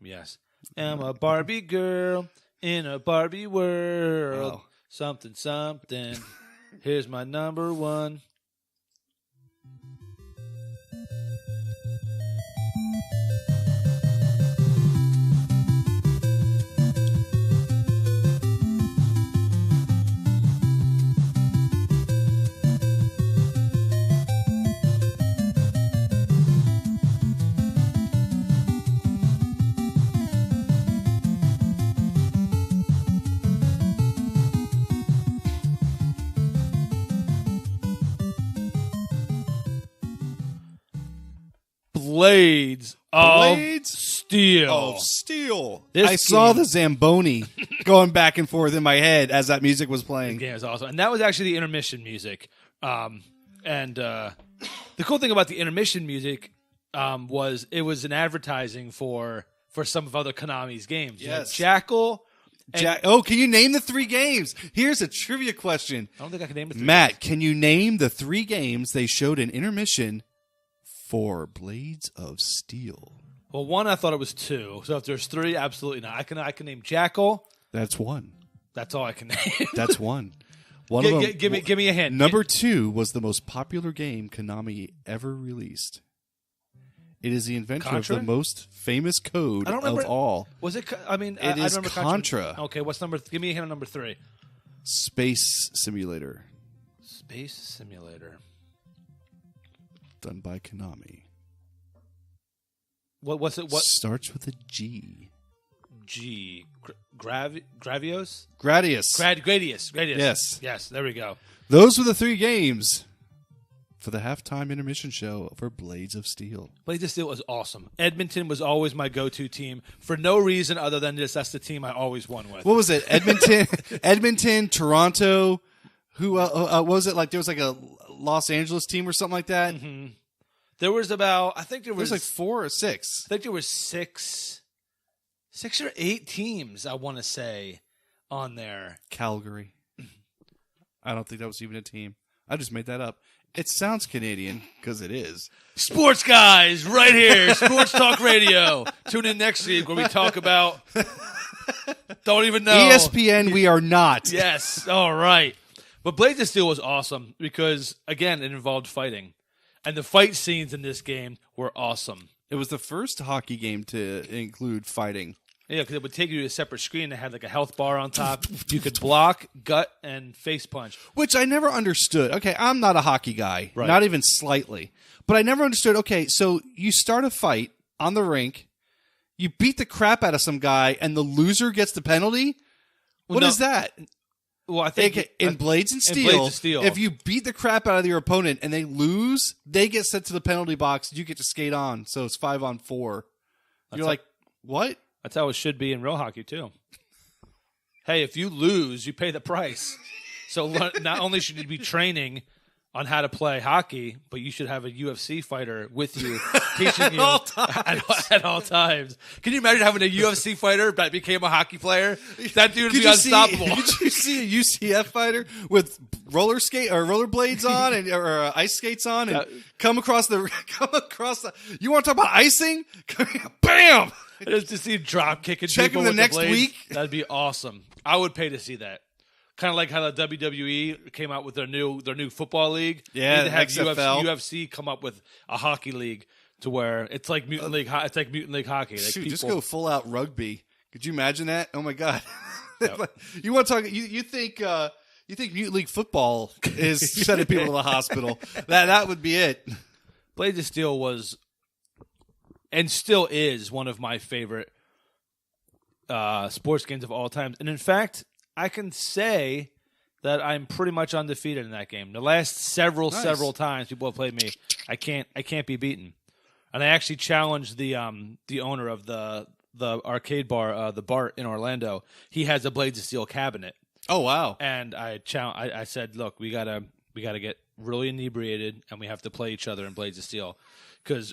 Yes, I'm a Barbie girl in a Barbie world. Wow. Something, something. Here's my number one. Blades of Steel. Oh, steel. This I saw game- the Zamboni going back and forth in my head as that music was The playing. game is awesome, and that was actually the intermission music. The cool thing about the intermission music was it was an advertising for some of other Konami's games. You had Yes. Jackal. And Can you name the 3 games? Here's a trivia question. I don't think I can name it. Matt, can you name the 3 games they showed in intermission for Blades of Steel? Well, one I thought it was 2. So if there's 3, absolutely not. I can name Jackal. That's 1. That's all I can name. That's 1. One of them, Give me a hint. Number 2 was the most popular game Konami ever released. It is the inventor Contra? of the most famous code I don't of remember- all. Was it? I mean, It I is remember Contra. Okay, what's number? Give me a hint on number 3. Space Simulator, Space Simulator. done by Konami. What's it? What? Starts with a G. G. Gravios. Gradius. Gradius. Yes. Yes. There we go. Those were the 3 games for the halftime intermission show for Blades of Steel. Blades of Steel was awesome. Edmonton was always my go-to team for no reason other than just that's the team I always won with. What was it? Edmonton, Toronto. Who what was it? Like there was like a Los Angeles team or something like that. Mm-hmm. There was about I think there There was was like 4 or 6. I think there was 6 or 8 teams I want to say on there. Calgary. I don't think that was even a team. I just made that up. It sounds Canadian because it is. Sports guys, right here, Sports Talk Radio. Tune in next week where we talk about. Don't even know. ESPN, we are not. Yes, all right. But Blades of Steel was awesome because again, it involved fighting, and the fight scenes in this game were awesome. It was the first hockey game to include fighting. Yeah, because it would take you to a separate screen that had like a health bar on top. You could block, gut, and face punch. Which I never understood. Okay, I'm not a hockey guy, Right. not even slightly. But I never understood, okay, so you start a fight on the rink, you beat the crap out of some guy, and the loser gets the penalty? Well, What no. is that? Well, I think In Blades and Steel, Blades of Steel. if you beat the crap out of your opponent and they lose, they get sent to the penalty box. You get to skate on, so it's 5-on-4. You're like, what? that's how it should be in real hockey too. Hey, if you lose, you pay the price. So not only should you be training on how to play hockey, but you should have a UFC fighter with you teaching you at all times. Can you imagine having a UFC fighter that became a hockey player? That dude would be unstoppable. Could you see a UCF fighter with rollerblades on or ice skates on and come across the? You want to talk about icing? Bam! Just to see drop kicking Check people him the with next blades. week. That'd be awesome. I would pay to see that. Kind of like how the WWE came out with their new football league. Yeah, They need to have XFL. UFC come up with a hockey league to where it's like mutant league. It's like mutant league hockey. Like Shoot, just people- go full out rugby. Could you imagine that? Oh my god! You want to talk? You think Mutant League football is sending people to the hospital? That would be it. Blades of Steel was and still is one of my favorite sports games of all time. And in fact, I can say that I'm pretty much undefeated in that game. The last several times people have played me, I can't be beaten. And I actually challenged the owner of the arcade bar, the Bart in Orlando. He has a Blades of Steel cabinet. Oh wow! And I said, look, we gotta get really inebriated, and we have to play each other in Blades of Steel, because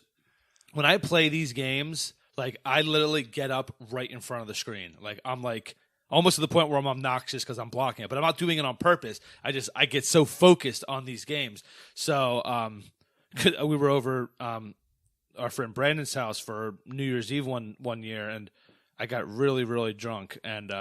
when I play these games, like I literally get up right in front of the screen, like I'm like almost to the point where I'm obnoxious because I'm blocking it, but I'm not doing it on purpose. I get so focused on these games. So we were over our friend Brandon's house for New Year's Eve one year, and I got really, really drunk and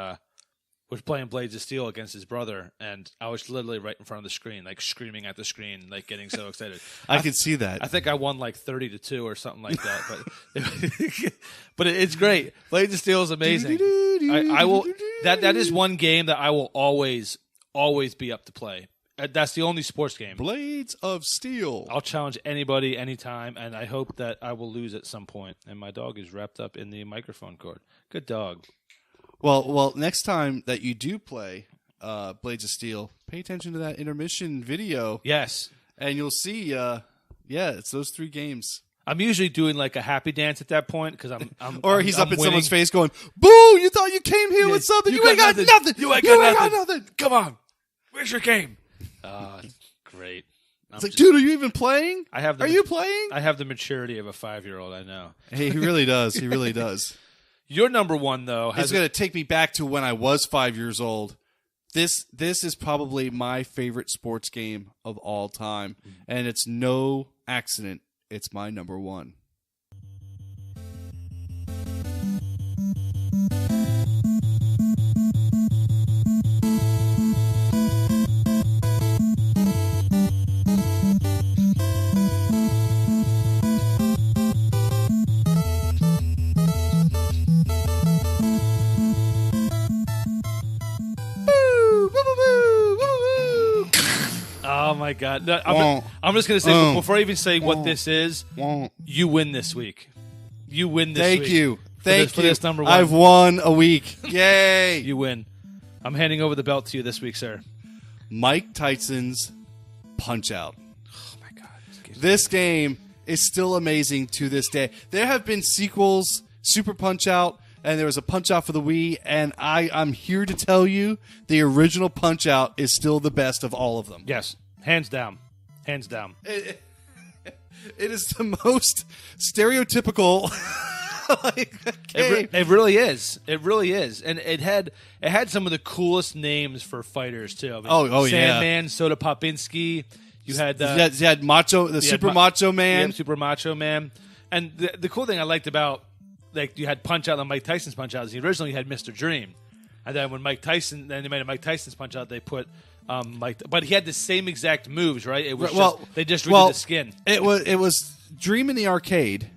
was playing Blades of Steel against his brother, and I was literally right in front of the screen, like screaming at the screen, like getting so excited. I could see that. I think I won like 30-2 or something like that, but it's great. Blades of Steel is amazing. I will. That is one game that I will always be up to play. That's the only sports game. Blades of Steel. I'll challenge anybody, anytime, and I hope that I will lose at some point. And my dog is wrapped up in the microphone cord. Good dog. Well, next time that you do play Blades of Steel, pay attention to that intermission video. Yes. And you'll see, it's those 3 games. I'm usually doing like a happy dance at that point because I'm Or he's up in winning. someone's face going, "Boo! You thought you came here with something? You ain't got nothing. You ain't got nothing. Come on, where's your game?" Great. It's like, dude, are you even playing? Are you playing? I have the maturity of a 5-year-old. I know. Hey, he really does. He really does. Your number one though It's going to take me back to when I was 5 years old. This is probably my favorite sports game of all time, and it's no accident. It's my number one. Oh my God! No, I'm just gonna say before I even say what this is, you win this week. You win this week. Thank you. For this number one. I've won a week. Yay! You win. I'm handing over the belt to you this week, sir. Mike Tyson's Punch Out. Oh my God! This game is still amazing to this day. There have been sequels, Super Punch Out, and there was a Punch Out for the Wii, and I'm here to tell you the original Punch Out is still the best of all of them. Yes, hands down, hands down. It is the most stereotypical. It really is. It really is, and it had some of the coolest names for fighters too. I mean, Sandman, Soda Popinski. You had Macho, Macho Man, Super Macho Man, and the cool thing I liked about you had Punch Out and Mike Tyson's Punch Out. Originally, you had Mr. Dream, and then when then they made a Mike Tyson's Punch Out, they put Mike, but he had the same exact moves, right? It was they just redid the skin. It was Dream in the arcade.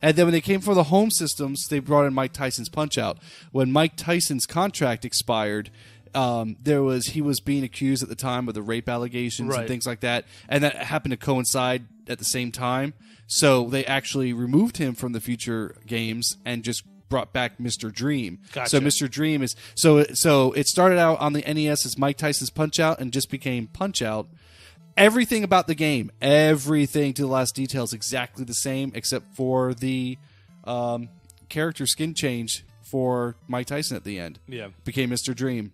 And then when they came for the home systems, they brought in Mike Tyson's Punch Out. When Mike Tyson's contract expired, he was being accused at the time of the rape allegations and things like that, and that happened to coincide at the same time. So they actually removed him from the future games and just brought back Mr. Dream. Gotcha. So Mr. Dream is so it started out on the NES as Mike Tyson's Punch Out and just became Punch Out. Everything about the game, everything to the last detail is exactly the same, except for the character skin change for Mike Tyson at the end. Yeah. Became Mr. Dream.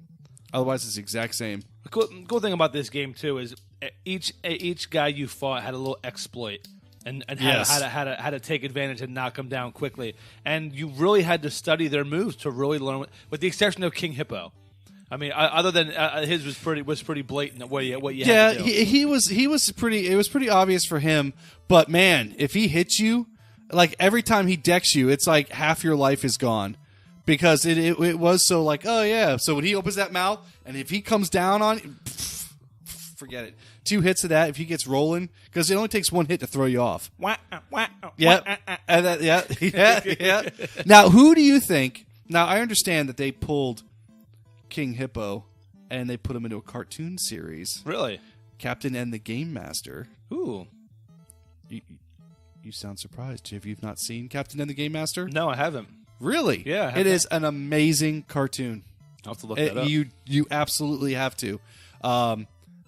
Otherwise, it's the exact same. The cool thing about this game too is each guy you fought had a little exploit. And Yes. how to take advantage and knock them down quickly, and you really had to study their moves to really learn. With the exception of King Hippo, I mean, other than his was pretty blatant what you had to do. he was pretty. It was pretty obvious for him. But man, if he hits you, like every time he decks you, it's like half your life is gone because it was so like, oh yeah. So when he opens that mouth and if he comes down on you, forget it. 2 hits of that if he gets rolling because it only takes 1 hit to throw you off. Yep. And yeah. Now, who do you think? Now, I understand that they pulled King Hippo and they put him into a cartoon series. Really? Captain and the Game Master. Ooh. You sound surprised if you've not seen Captain and the Game Master. No, I haven't. Really? Yeah, it is an amazing cartoon. I'll have to look that up. You absolutely have to.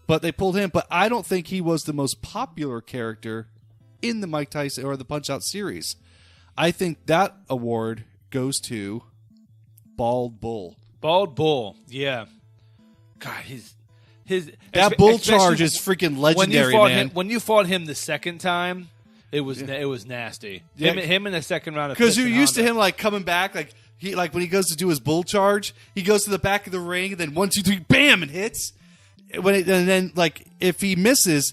But they pulled him. But I don't think he was the most popular character in the Mike Tyson or the Punch-Out series. I think that award goes to Bald Bull. Bald Bull, yeah. God, that bull charge is freaking legendary, man. When you fought him the second time, it was nasty. Yeah. Him in the second round of because you're used to him like coming back like when he goes to do his bull charge, he goes to the back of the ring and then 1, 2, 3, bam, and hits. And then like if he misses,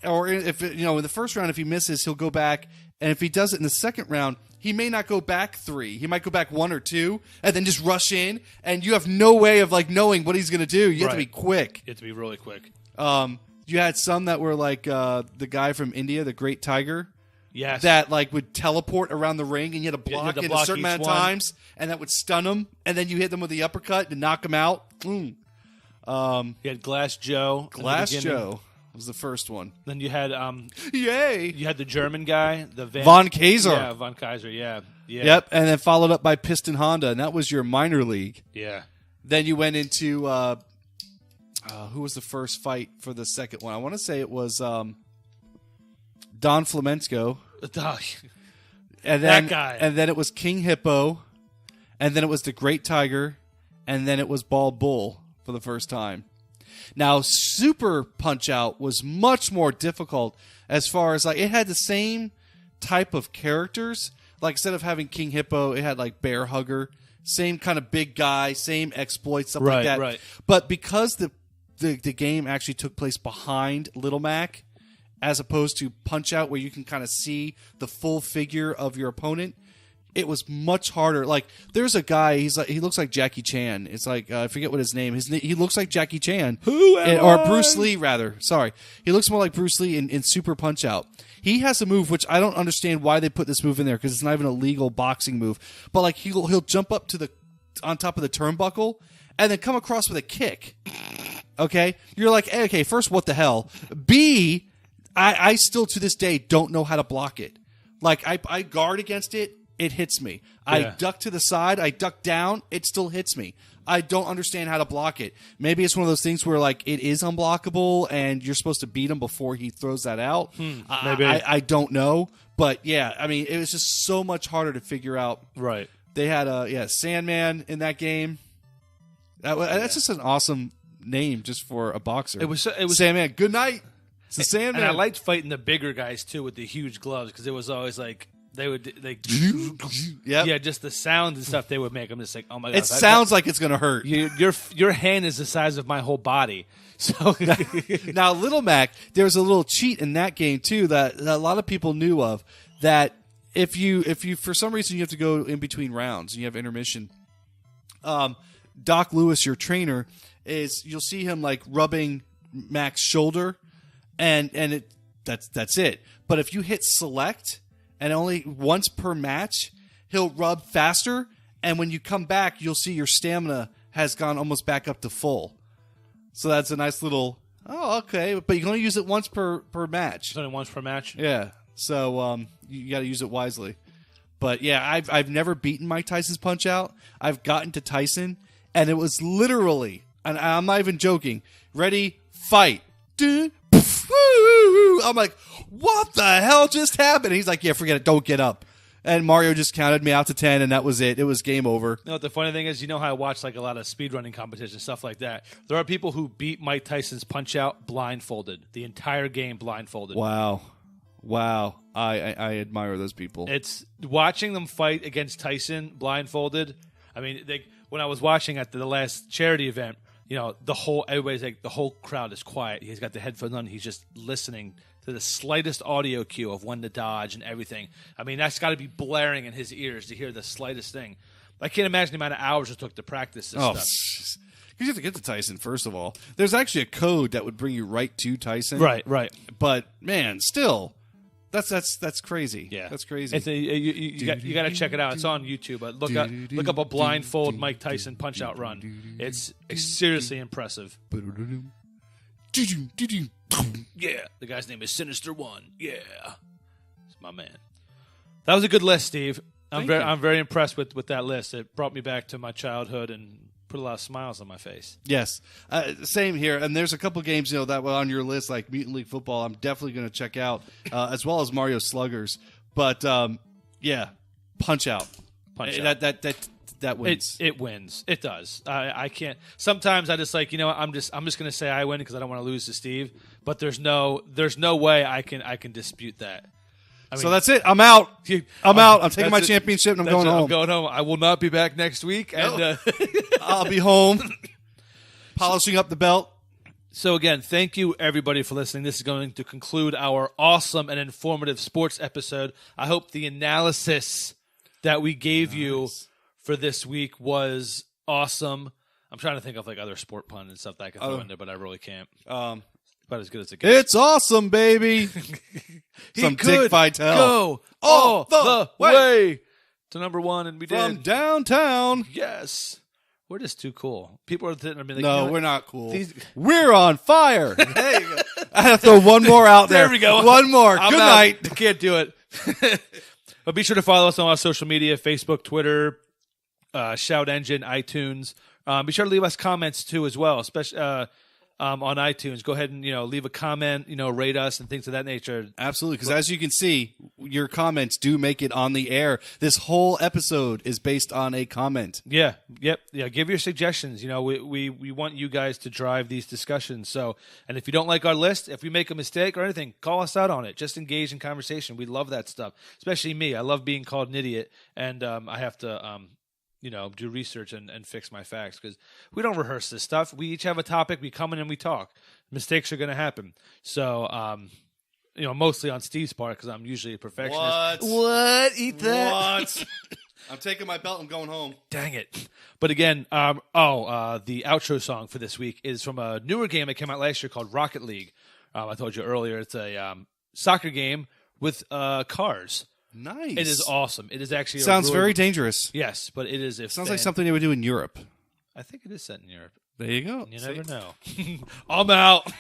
or if in the first round if he misses, he'll go back, and if he does it in the second round, he may not go back 3. He might go back 1 or 2, and then just rush in, and you have no way of like knowing what he's going to do. You have to be quick. You have to be really quick. You had some that were like the guy from India, the Great Tiger. Yes. That like would teleport around the ring, and you had to block it a certain amount of times, and that would stun them, and then you hit them with the uppercut to knock them out. You had Glass Joe. Glass Joe was the first one. Then you had yay! You had the German guy, the Von Kaiser. Yeah, Von Kaiser. Yeah. Yep, and then followed up by Piston Honda, and that was your minor league. Yeah. Then you went into who was the first fight for the second one? I want to say it was Don Flamenco. And then, that guy. And then it was King Hippo, and then it was the Great Tiger, and then it was Bald Bull for the first time. Now, Super Punch-Out was much more difficult as far as like it had the same type of characters. Like instead of having King Hippo, it had like Bear Hugger, same kind of big guy, same exploits, stuff like that. Right. But because the game actually took place behind Little Mac, as opposed to Punch-Out where you can kind of see the full figure of your opponent, it was much harder. Like there's a guy, he looks like Jackie Chan. It's like I forget what his name. He looks like Jackie Chan, or Bruce Lee rather. Sorry, he looks more like Bruce Lee in Super Punch-Out. He has a move which I don't understand why they put this move in there because it's not even a legal boxing move. But like he'll jump up to on top of the turnbuckle and then come across with a kick. Okay, you're like, hey, okay, first what the hell? B, I still to this day don't know how to block it. Like I guard against it. It hits me. Yeah. I duck to the side. I duck down. It still hits me. I don't understand how to block it. Maybe it's one of those things where like it is unblockable and you're supposed to beat him before he throws that out. Maybe. I don't know. But yeah, I mean, it was just so much harder to figure out. Right. They had Sandman in that game. That's just an awesome name just for a boxer. It was Sandman. Good night. It's the Sandman. And I liked fighting the bigger guys too with the huge gloves because it was always like they would Yep. just the sounds and stuff they would make. I'm just like, oh my god, It sounds like it's gonna hurt. Your hand is the size of my whole body. So now, Little Mac, there's a little cheat in that game too that a lot of people knew of. That if you for some reason you have to go in between rounds and you have intermission, Doc Lewis, your trainer, you'll see him like rubbing Mac's shoulder, and that's it. But if you hit select and only once per match, he'll rub faster, and when you come back, you'll see your stamina has gone almost back up to full. So that's a nice little, okay, but you can only use it once per match. It's only once per match? Yeah, so you got to use it wisely. But yeah, I've never beaten Mike Tyson's Punch-Out. I've gotten to Tyson, and it was literally, and I'm not even joking, ready, fight. I'm like, what the hell just happened? And he's like, yeah, forget it. Don't get up. and Mario just counted me out to 10, and that was it. It was game over. You know what the funny thing is? You know how I watch like a lot of speedrunning competitions, stuff like that. There are people who beat Mike Tyson's Punch-Out blindfolded, the entire game blindfolded. Wow. I admire those people. It's watching them fight against Tyson blindfolded. I mean, when I was watching at the last charity event, the whole crowd is quiet. He's got the headphones on. He's just listening to the slightest audio cue of when to dodge and everything. I mean, that's got to be blaring in his ears to hear the slightest thing. I can't imagine the amount of hours it took to practice this stuff. You have to get to Tyson, first of all. There's actually a code that would bring you right to Tyson. Right. But, man, still, that's crazy. Yeah. That's crazy. You got to check it out. It's on YouTube. But look up a blindfold Mike Tyson Punch-Out run. It's seriously impressive. Yeah. The guy's name is Sinister One. Yeah. It's my man. That was a good list, Steve. I'm very impressed with that list. It brought me back to my childhood and put a lot of smiles on my face. Yes. Same here. And there's a couple games that were on your list, like Mutant League Football, I'm definitely going to check out, as well as Mario Sluggers. But, yeah, Punch-Out. That wins. It wins. It does. I can't. Sometimes I just I'm just going to say I win because I don't want to lose to Steve. But there's no way I can dispute that. So that's it. I'm out. I'm taking my championship and I'm going home. I'm going home. I will not be back next week. And I'll be home polishing up the belt. So again, thank you everybody for listening. This is going to conclude our awesome and informative sports episode. I hope the analysis that we gave you for this week was awesome. I'm trying to think of like other sport puns and stuff that I can throw in there, but I really can't. About as good as it gets. It's awesome, baby. Some Dick Vitale. Go all the way to number one, and we from did. downtown. Yes, we're just too cool. People are sitting there being like, "No, we're not cool. We're on fire." There you go. I have to throw one more out there. There we go. One more. Good night. I can't do it. But be sure to follow us on our social media: Facebook, Twitter, Shout Engine, iTunes. Be sure to leave us comments too, as well, especially. On iTunes, go ahead and leave a comment, rate us and things of that nature. Absolutely, because as you can see, your comments do make it on the air. This whole episode is based on a comment. Yeah, yep, yeah. Give your suggestions. We want you guys to drive these discussions. So, and if you don't like our list, if we make a mistake or anything, call us out on it. Just engage in conversation. We love that stuff, especially me. I love being called an idiot, and I have to. Do research and fix my facts because we don't rehearse this stuff. We each have a topic. We come in and we talk. Mistakes are going to happen. So, mostly on Steve's part because I'm usually a perfectionist. What? Eat that? What? I'm taking my belt and going home. Dang it. But again, the outro song for this week is from a newer game that came out last year called Rocket League. I told you earlier, it's a soccer game with cars. Nice. It is awesome. It is actually sounds very dangerous. Yes, but it is. Sounds like something they would do in Europe. I think it is set in Europe. There you go. You never know. I'm out.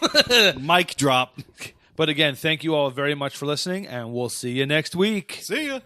Mic drop. But again, thank you all very much for listening, and we'll see you next week. See ya.